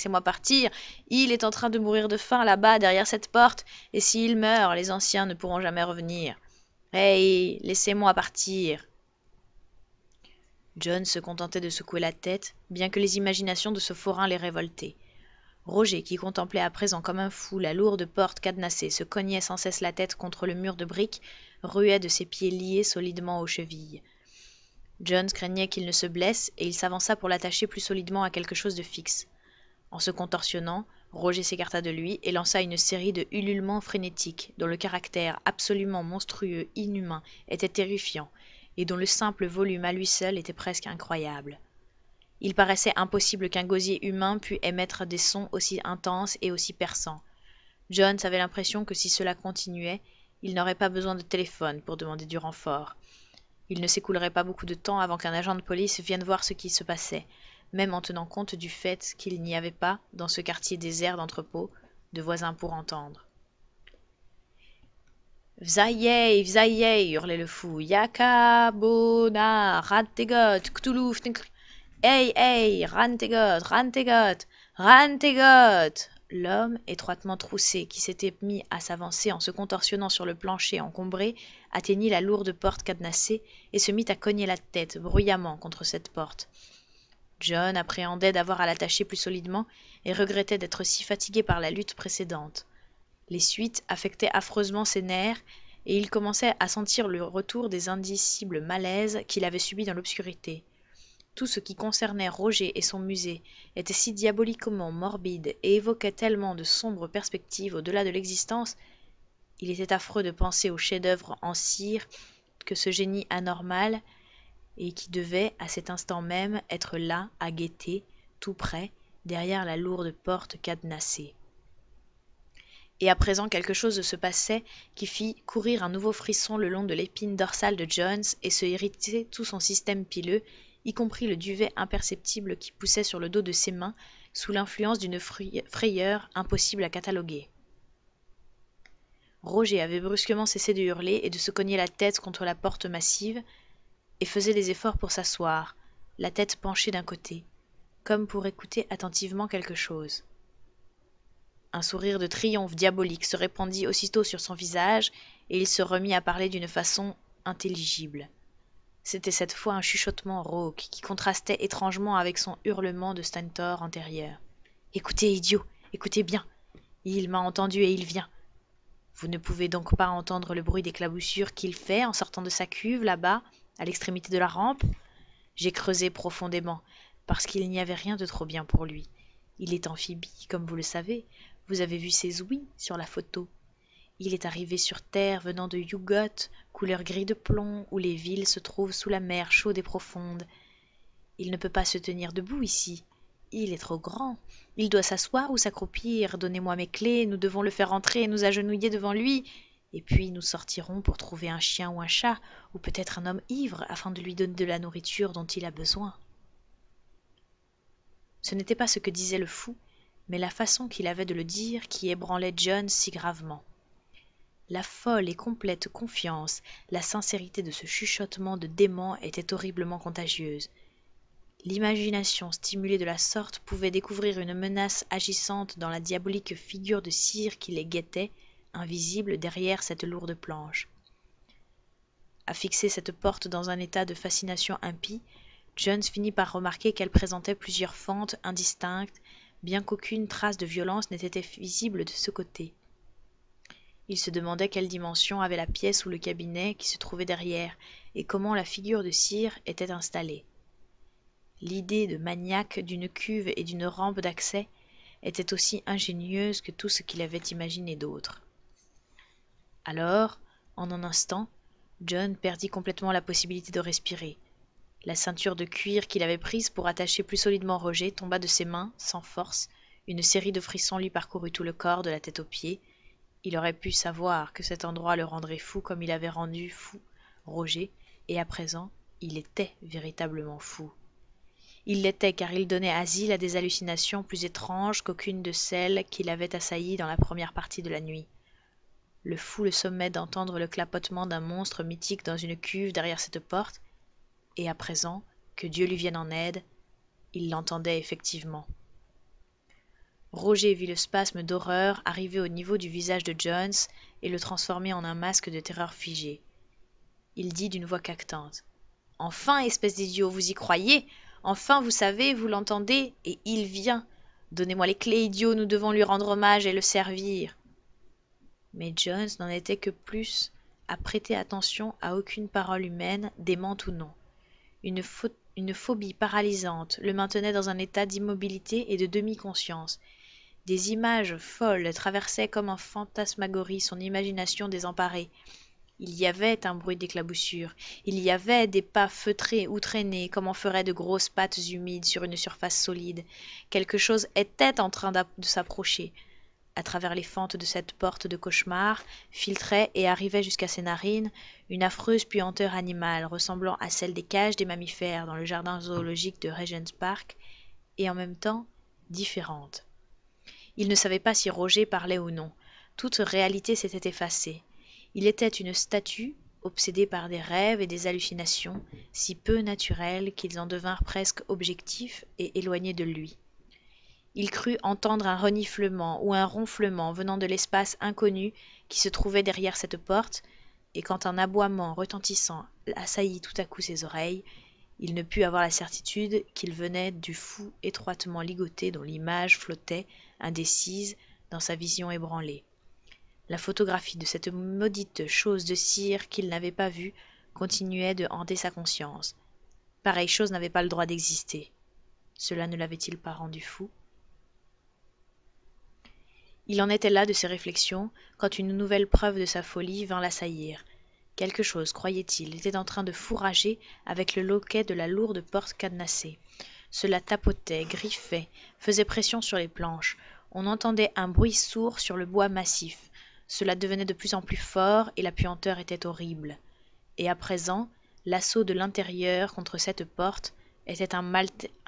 il est en train de mourir de faim là-bas derrière cette porte, et s'il meurt, les anciens ne pourront jamais revenir. Hey, laissez-moi partir. John se contentait de secouer la tête, bien que les imaginations de ce forain les révoltaient. Roger, qui contemplait à présent comme un fou la lourde porte cadenassée, se cognait sans cesse la tête contre le mur de briques, ruait de ses pieds liés solidement aux chevilles. Jones craignait qu'il ne se blesse, et il s'avança pour l'attacher plus solidement à quelque chose de fixe. En se contorsionnant, Roger s'écarta de lui et lança une série de ululements frénétiques, dont le caractère absolument monstrueux, inhumain, était terrifiant, et dont le simple volume à lui seul était presque incroyable. Il paraissait impossible qu'un gosier humain pût émettre des sons aussi intenses et aussi perçants. Jones avait l'impression que si cela continuait, il n'aurait pas besoin de téléphone pour demander du renfort. Il ne s'écoulerait pas beaucoup de temps avant qu'un agent de police vienne voir ce qui se passait. même en tenant compte du fait qu'il n'y avait pas, dans ce quartier désert d'entrepôts, de voisins pour entendre. Vzaïeï, vzaïeï, hurlait le fou. Yakabona, rantegot, ktoulouf, hey, hey, rantegot, rantegot. L'homme, étroitement troussé, qui s'était mis à s'avancer en se contorsionnant sur le plancher encombré, atteignit la lourde porte cadenassée et se mit à cogner la tête bruyamment contre cette porte. John appréhendait d'avoir à l'attacher plus solidement et regrettait d'être si fatigué par la lutte précédente. Les suites affectaient affreusement ses nerfs et il commençait à sentir le retour des indicibles malaises qu'il avait subis dans l'obscurité. Tout ce qui concernait Roger et son musée était si diaboliquement morbide et évoquait tellement de sombres perspectives au-delà de l'existence. Il était affreux de penser au chef-d'œuvre en cire que ce génie anormal et qui devait, à cet instant même, être là, à guetter, tout près, derrière la lourde porte cadenassée. Et à présent quelque chose se passait qui fit courir un nouveau frisson le long de l'épine dorsale de Jones et se irriter tout son système pileux, y compris le duvet imperceptible qui poussait sur le dos de ses mains sous l'influence d'une frayeur impossible à cataloguer. Roger avait brusquement cessé de hurler et de se cogner la tête contre la porte massive, et faisait des efforts pour s'asseoir, la tête penchée d'un côté, comme pour écouter attentivement quelque chose. Un sourire de triomphe diabolique se répandit aussitôt sur son visage, et il se remit à parler d'une façon intelligible. C'était cette fois un chuchotement rauque qui contrastait étrangement avec son hurlement de stentor antérieur. « Écoutez, idiot, écoutez bien. Il m'a entendu et il vient. Vous ne pouvez donc pas entendre le bruit d'éclaboussure qu'il fait en sortant de sa cuve, là-bas, à l'extrémité de la rampe? J'ai creusé profondément, parce qu'il n'y avait rien de trop bien pour lui. Il est amphibie, comme vous le savez. Vous avez vu ses ouïes sur la photo. Il est arrivé sur Terre venant de Youghot, couleur gris de plomb, où les villes se trouvent sous la mer chaude et profonde. Il ne peut pas se tenir debout ici. Il est trop grand. Il doit s'asseoir ou s'accroupir. Donnez-moi mes clés, nous devons le faire entrer et nous agenouiller devant lui. Et puis nous sortirons pour trouver un chien ou un chat, ou peut-être un homme ivre, afin de lui donner de la nourriture dont il a besoin. Ce n'était pas ce que disait le fou, mais la façon qu'il avait de le dire qui ébranlait John si gravement. La folle et complète confiance, la sincérité de ce chuchotement de dément était horriblement contagieuse. L'imagination stimulée de la sorte pouvait découvrir une menace agissante dans la diabolique figure de cire qui les guettait, invisible derrière cette lourde planche. À fixer cette porte dans un état de fascination impie, Jones finit par remarquer qu'elle présentait plusieurs fentes indistinctes, bien qu'aucune trace de violence n'était visible de ce côté. Il se demandait quelle dimension avait la pièce ou le cabinet qui se trouvait derrière, et comment la figure de cire était installée. L'idée de maniaque d'une cuve et d'une rampe d'accès était aussi ingénieuse que tout ce qu'il avait imaginé d'autre. Alors, en un instant, John perdit complètement la possibilité de respirer. La ceinture de cuir qu'il avait prise pour attacher plus solidement Roger tomba de ses mains, sans force. Une série de frissons lui parcourut tout le corps, de la tête aux pieds. Il aurait pu savoir que cet endroit le rendrait fou comme il avait rendu fou Roger, et à présent, il était véritablement fou. Il l'était car il donnait asile à des hallucinations plus étranges qu'aucune de celles qui l'avaient assailli dans la première partie de la nuit. Le fou le sommait d'entendre le clapotement d'un monstre mythique dans une cuve derrière cette porte, et à présent, que Dieu lui vienne en aide, il l'entendait effectivement. Roger vit le spasme d'horreur arriver au niveau du visage de Jones et le transformer en un masque de terreur figé. Il dit d'une voix caquetante. « Enfin, espèce d'idiot, vous y croyez? Enfin, vous savez, vous l'entendez, et il vient. Donnez-moi les clés, idiot, nous devons lui rendre hommage et le servir. » Mais Jones n'en était que plus à prêter attention à aucune parole humaine, démente ou non. Une phobie paralysante le maintenait dans un état d'immobilité et de demi-conscience. Des images folles traversaient comme en fantasmagorie son imagination désemparée. Il y avait un bruit d'éclaboussure, il y avait des pas feutrés ou traînés comme en feraient de grosses pattes humides sur une surface solide. Quelque chose était en train de s'approcher. À travers les fentes de cette porte de cauchemar, filtrait et arrivait jusqu'à ses narines une affreuse puanteur animale ressemblant à celle des cages des mammifères dans le jardin zoologique de Regent's Park et en même temps différentes. Il ne savait pas si Roger parlait ou non. Toute réalité s'était effacée. Il était une statue, obsédée par des rêves et des hallucinations, si peu naturels qu'ils en devinrent presque objectifs et éloignés de lui. Il crut entendre un reniflement ou un ronflement venant de l'espace inconnu qui se trouvait derrière cette porte, et quand un aboiement retentissant assaillit tout à coup ses oreilles, il ne put avoir la certitude qu'il venait du fou étroitement ligoté dont l'image flottait, indécise, dans sa vision ébranlée. La photographie de cette maudite chose de cire qu'il n'avait pas vue continuait de hanter sa conscience. Pareille chose n'avait pas le droit d'exister. Cela ne l'avait-il pas rendu fou? Il en était là de ses réflexions, quand une nouvelle preuve de sa folie vint l'assaillir. Quelque chose, croyait-il, était en train de fourrager avec le loquet de la lourde porte cadenassée. Cela tapotait, griffait, faisait pression sur les planches. On entendait un bruit sourd sur le bois massif. Cela devenait de plus en plus fort et la puanteur était horrible. Et à présent, l'assaut de l'intérieur contre cette porte était un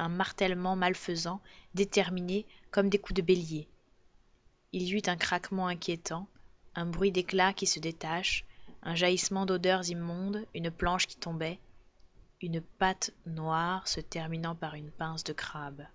martèlement malfaisant, déterminé comme des coups de bélier. Il y eut un craquement inquiétant, un bruit d'éclats qui se détache, un jaillissement d'odeurs immondes, une planche qui tombait, une patte noire se terminant par une pince de crabe.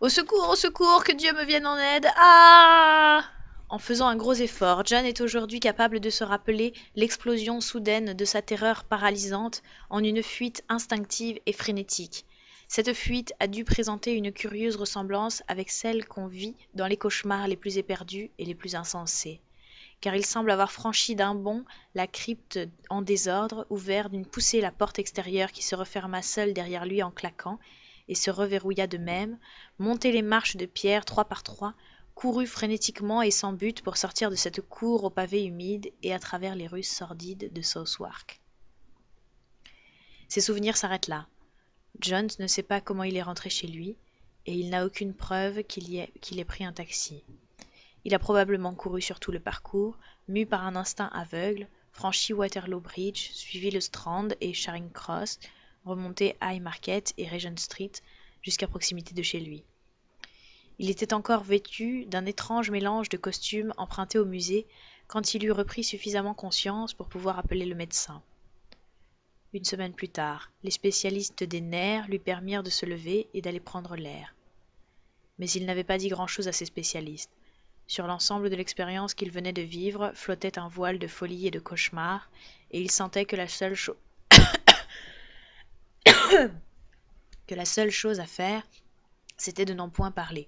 Au secours, que Dieu me vienne en aide! Ah! En faisant un gros effort, John est aujourd'hui capable de se rappeler l'explosion soudaine de sa terreur paralysante en une fuite instinctive et frénétique. Cette fuite a dû présenter une curieuse ressemblance avec celle qu'on vit dans les cauchemars les plus éperdus et les plus insensés. Car il semble avoir franchi d'un bond la crypte en désordre, ouvert d'une poussée la porte extérieure qui se referma seule derrière lui en claquant, et se reverrouilla de même, monté les marches de pierre 3 par 3, courut frénétiquement et sans but pour sortir de cette cour aux pavés humides et à travers les rues sordides de Southwark. Ses souvenirs s'arrêtent là. John ne sait pas comment il est rentré chez lui, et il n'a aucune preuve qu'il ait pris un taxi. Il a probablement couru sur tout le parcours, mu par un instinct aveugle, franchi Waterloo Bridge, suivi le Strand et Charing Cross, remonté High Market et Regent Street jusqu'à proximité de chez lui. Il était encore vêtu d'un étrange mélange de costumes empruntés au musée quand il eut repris suffisamment conscience pour pouvoir appeler le médecin. Une semaine plus tard, les spécialistes des nerfs lui permirent de se lever et d'aller prendre l'air. Mais il n'avait pas dit grand-chose à ces spécialistes. Sur l'ensemble de l'expérience qu'il venait de vivre flottait un voile de folie et de cauchemar, et il sentait que la seule chose à faire, c'était de n'en point parler.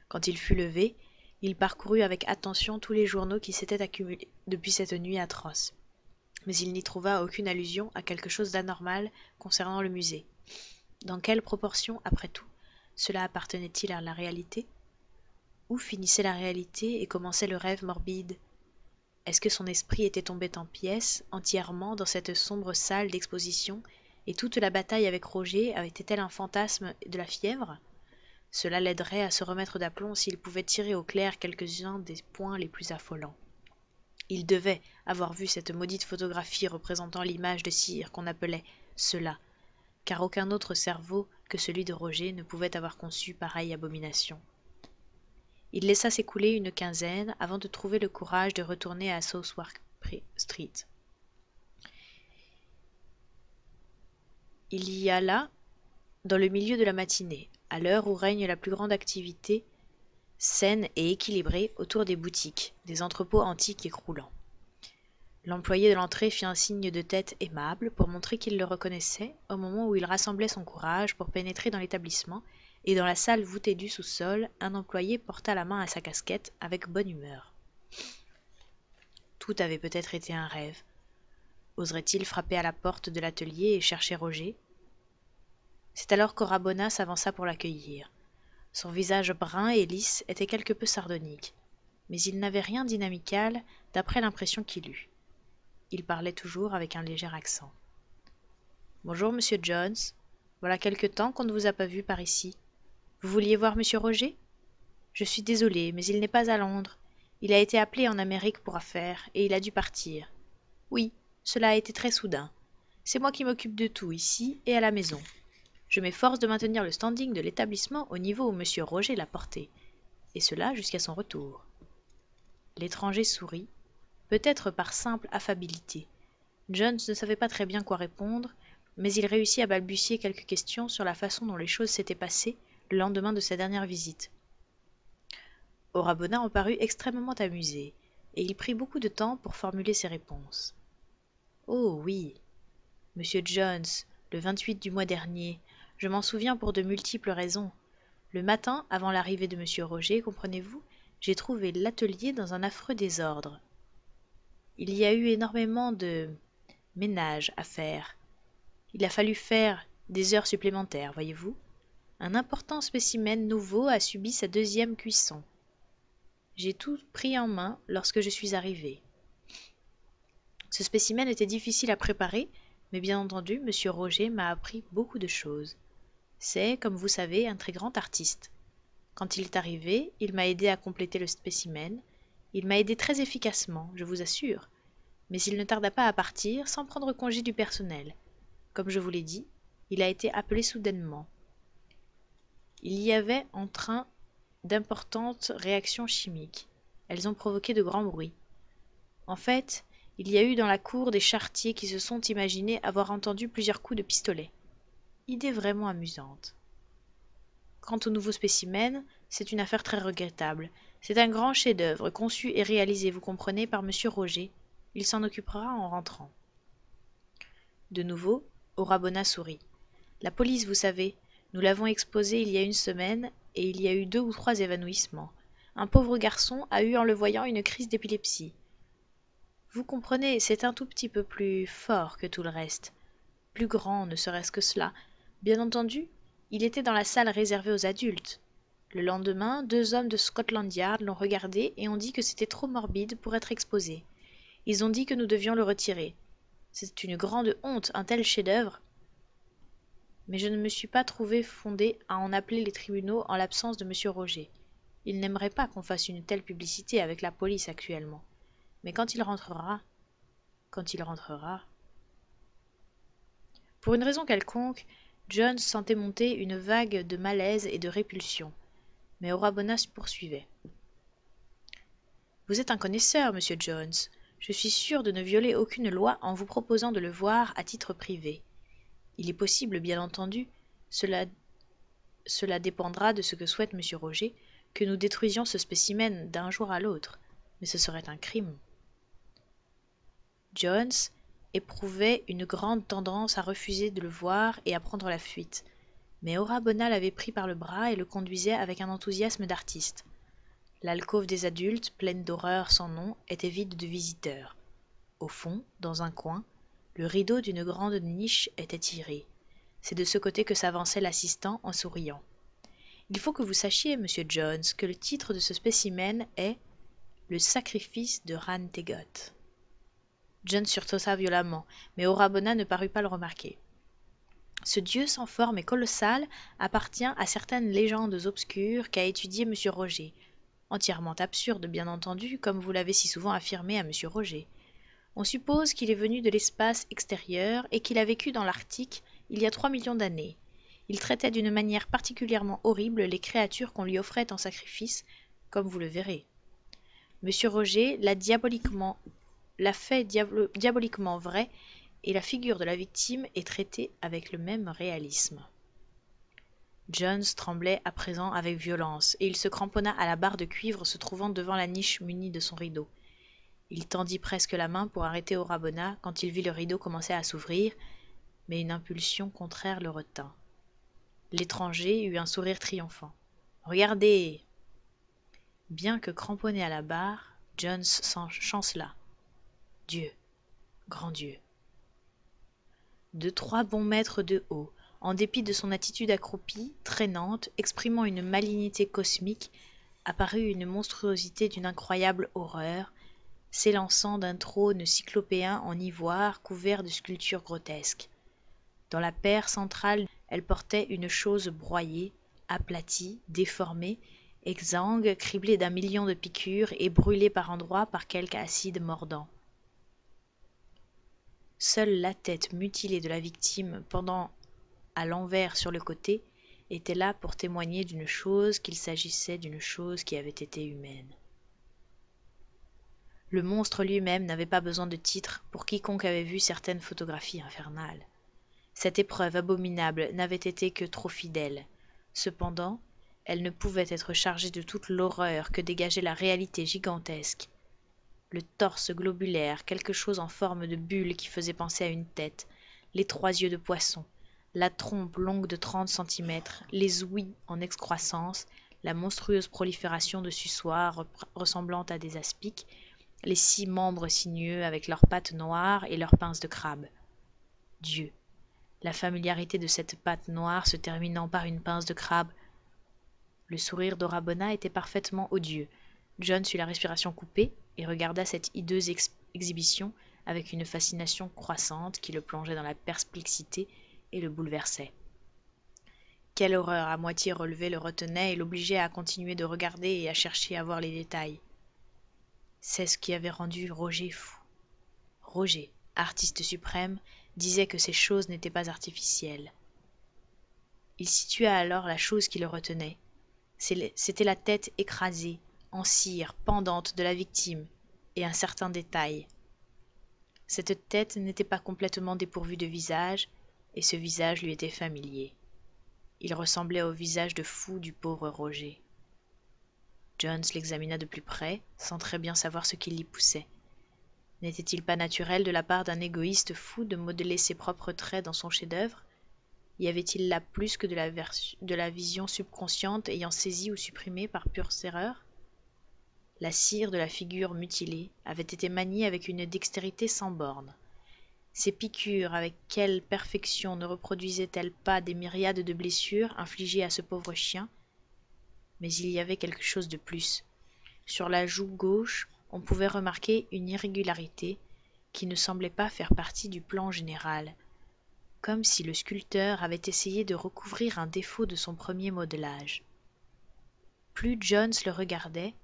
Quand il fut levé, il parcourut avec attention tous les journaux qui s'étaient accumulés depuis cette nuit atroce. Mais il n'y trouva aucune allusion à quelque chose d'anormal concernant le musée. Dans quelle proportion, après tout, cela appartenait-il à la réalité? Où finissait la réalité et commençait le rêve morbide? Est-ce que son esprit était tombé en pièces, entièrement, dans cette sombre salle d'exposition, et toute la bataille avec Roger avait été-elle un fantasme de la fièvre? Cela l'aiderait à se remettre d'aplomb s'il pouvait tirer au clair quelques-uns des points les plus affolants. Il devait avoir vu cette maudite photographie représentant l'image de cire qu'on appelait « cela », car aucun autre cerveau que celui de Roger ne pouvait avoir conçu pareille abomination. Il laissa s'écouler une quinzaine avant de trouver le courage de retourner à Southwark Street. Il y alla dans le milieu de la matinée, à l'heure où règne la plus grande activité, saine et équilibrée, autour des boutiques, des entrepôts antiques et croulants. L'employé de l'entrée fit un signe de tête aimable pour montrer qu'il le reconnaissait au moment où il rassemblait son courage pour pénétrer dans l'établissement, et dans la salle voûtée du sous-sol, un employé porta la main à sa casquette avec bonne humeur. Tout avait peut-être été un rêve. Oserait-il frapper à la porte de l'atelier et chercher Roger? C'est alors qu'Orabona s'avança pour l'accueillir. Son visage brun et lisse était quelque peu sardonique, mais il n'avait rien d'inamical d'après l'impression qu'il eut. Il parlait toujours avec un léger accent. « Bonjour, monsieur Jones. Voilà quelque temps qu'on ne vous a pas vu par ici. Vous vouliez voir monsieur Roger? Je suis désolée, mais il n'est pas à Londres. Il a été appelé en Amérique pour affaires, et il a dû partir. Oui, cela a été très soudain. C'est moi qui m'occupe de tout ici et à la maison. Je m'efforce de maintenir le standing de l'établissement au niveau où M. Roger l'a porté, et cela jusqu'à son retour. » L'étranger sourit, peut-être par simple affabilité. Jones ne savait pas très bien quoi répondre, mais il réussit à balbutier quelques questions sur la façon dont les choses s'étaient passées le lendemain de sa dernière visite. Orabona en parut extrêmement amusé, et il prit beaucoup de temps pour formuler ses réponses. « Oh oui, Monsieur Jones, le 28 du mois dernier, je m'en souviens pour de multiples raisons. Le matin, avant l'arrivée de Monsieur Roger, comprenez-vous, j'ai trouvé l'atelier dans un affreux désordre. Il y a eu énormément de ménage à faire. Il a fallu faire des heures supplémentaires, voyez-vous. Un important spécimen nouveau a subi sa deuxième cuisson. J'ai tout pris en main lorsque je suis arrivé. Ce spécimen était difficile à préparer, mais bien entendu, M. Roger m'a appris beaucoup de choses. C'est, comme vous savez, un très grand artiste. Quand il est arrivé, il m'a aidé à compléter le spécimen. Il m'a aidé très efficacement, je vous assure. Mais il ne tarda pas à partir sans prendre congé du personnel. Comme je vous l'ai dit, il a été appelé soudainement. Il y avait en train d'importantes réactions chimiques. Elles ont provoqué de grands bruits. En fait, il y a eu dans la cour des charretiers qui se sont imaginés avoir entendu plusieurs coups de pistolet. Idée vraiment amusante. Quant au nouveau spécimen, c'est une affaire très regrettable. C'est un grand chef-d'œuvre, conçu et réalisé, vous comprenez, par M. Roger. Il s'en occupera en rentrant. De nouveau, Orabona sourit. La police, vous savez, nous l'avons exposé il y a une semaine, et il y a eu 2 ou 3 évanouissements. Un pauvre garçon a eu en le voyant une crise d'épilepsie. Vous comprenez, c'est un tout petit peu plus fort que tout le reste. Plus grand, ne serait-ce que cela. Bien entendu, il était dans la salle réservée aux adultes. Le lendemain, 2 hommes de Scotland Yard l'ont regardé et ont dit que c'était trop morbide pour être exposé. Ils ont dit que nous devions le retirer. C'est une grande honte, un tel chef-d'œuvre. Mais je ne me suis pas trouvé fondé à en appeler les tribunaux en l'absence de M. Roger. Il n'aimerait pas qu'on fasse une telle publicité avec la police actuellement. Mais quand il rentrera... Pour une raison quelconque, Jones sentait monter une vague de malaise et de répulsion. Mais Orabona poursuivait. « Vous êtes un connaisseur, monsieur Jones. Je suis sûr de ne violer aucune loi en vous proposant de le voir à titre privé. Il est possible, bien entendu, cela dépendra de ce que souhaite M. Roger, que nous détruisions ce spécimen d'un jour à l'autre, mais ce serait un crime. » Jones éprouvait une grande tendance à refuser de le voir et à prendre la fuite, mais Orabona l'avait pris par le bras et le conduisait avec un enthousiasme d'artiste. L'alcôve des adultes, pleine d'horreurs sans nom, était vide de visiteurs. Au fond, dans un coin, le rideau d'une grande niche était tiré. C'est de ce côté que s'avançait l'assistant en souriant. « Il faut que vous sachiez, monsieur Jones, que le titre de ce spécimen est « Le sacrifice de Rantegot ». Jones sursauta violemment, mais Orabona ne parut pas le remarquer. « Ce dieu sans forme et colossal appartient à certaines légendes obscures qu'a étudiées M. Roger. Entièrement absurde, bien entendu, comme vous l'avez si souvent affirmé à M. Roger. On suppose qu'il est venu de l'espace extérieur et qu'il a vécu dans l'Arctique il y a 3 millions d'années. Il traitait d'une manière particulièrement horrible les créatures qu'on lui offrait en sacrifice, comme vous le verrez. M. Roger l'a fait diaboliquement vrai, et la figure de la victime est traitée avec le même réalisme. » Jones tremblait à présent avec violence, et il se cramponna à la barre de cuivre se trouvant devant la niche munie de son rideau. Il tendit presque la main pour arrêter Orabona quand il vit le rideau commencer à s'ouvrir, mais une impulsion contraire le retint. L'étranger eut un sourire triomphant. « Regardez !» Bien que cramponné à la barre, Jones chancela. Dieu, grand Dieu. De 3 bons mètres de haut, en dépit de son attitude accroupie, traînante, exprimant une malignité cosmique, apparut une monstruosité d'une incroyable horreur, s'élançant d'un trône cyclopéen en ivoire couvert de sculptures grotesques. Dans la paire centrale, elle portait une chose broyée, aplatie, déformée, exsangue, criblée d'1 million de piqûres et brûlée par endroits par quelque acide mordant. Seule la tête mutilée de la victime pendant à l'envers sur le côté, était là pour témoigner d'une chose, qu'il s'agissait d'une chose qui avait été humaine. Le monstre lui-même n'avait pas besoin de titre pour quiconque avait vu certaines photographies infernales. Cette épreuve abominable n'avait été que trop fidèle. Cependant, elle ne pouvait être chargée de toute l'horreur que dégageait la réalité gigantesque. Le torse globulaire, quelque chose en forme de bulle qui faisait penser à une tête, les 3 yeux de poisson, la trompe longue de 30 centimètres, les ouïes en excroissance, la monstrueuse prolifération de suçoirs ressemblant à des aspics, les 6 membres sinueux avec leurs pattes noires et leurs pinces de crabe. Dieu! La familiarité de cette patte noire se terminant par une pince de crabe. Le sourire d'Orabona était parfaitement odieux. John eut la respiration coupée et regarda cette hideuse exhibition avec une fascination croissante qui le plongeait dans la perplexité et le bouleversait. Quelle horreur à moitié relevée le retenait et l'obligeait à continuer de regarder et à chercher à voir les détails. C'est ce qui avait rendu Roger fou. Roger, artiste suprême, disait que ces choses n'étaient pas artificielles. Il situa alors la chose qui le retenait. C'était la tête écrasée, en cire, pendante de la victime, et un certain détail. Cette tête n'était pas complètement dépourvue de visage, et ce visage lui était familier. Il ressemblait au visage de fou du pauvre Roger. Jones l'examina de plus près, sans très bien savoir ce qui l'y poussait. N'était-il pas naturel de la part d'un égoïste fou de modeler ses propres traits dans son chef-d'œuvre? Y avait-il là plus que de la vision subconsciente ayant saisi ou supprimé par pure erreur? La cire de la figure mutilée avait été maniée avec une dextérité sans bornes. Ces piqûres, avec quelle perfection ne reproduisaient-elles pas des myriades de blessures infligées à ce pauvre chien? Mais il y avait quelque chose de plus. Sur la joue gauche, on pouvait remarquer une irrégularité qui ne semblait pas faire partie du plan général, comme si le sculpteur avait essayé de recouvrir un défaut de son premier modelage. Plus Jones le regardait,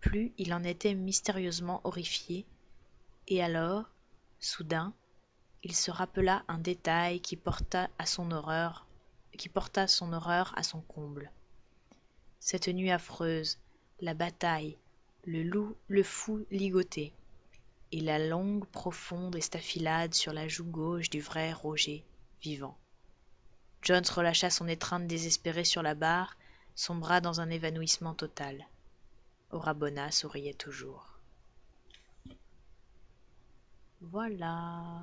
plus il en était mystérieusement horrifié, et alors, soudain, il se rappela un détail qui porta son horreur à son comble. Cette nuit affreuse, la bataille, le fou ligoté, et la longue, profonde estafilade sur la joue gauche du vrai Roger, vivant. Jones relâcha son étreinte désespérée sur la barre, sombra dans un évanouissement total. Orabona souriait toujours. Voilà.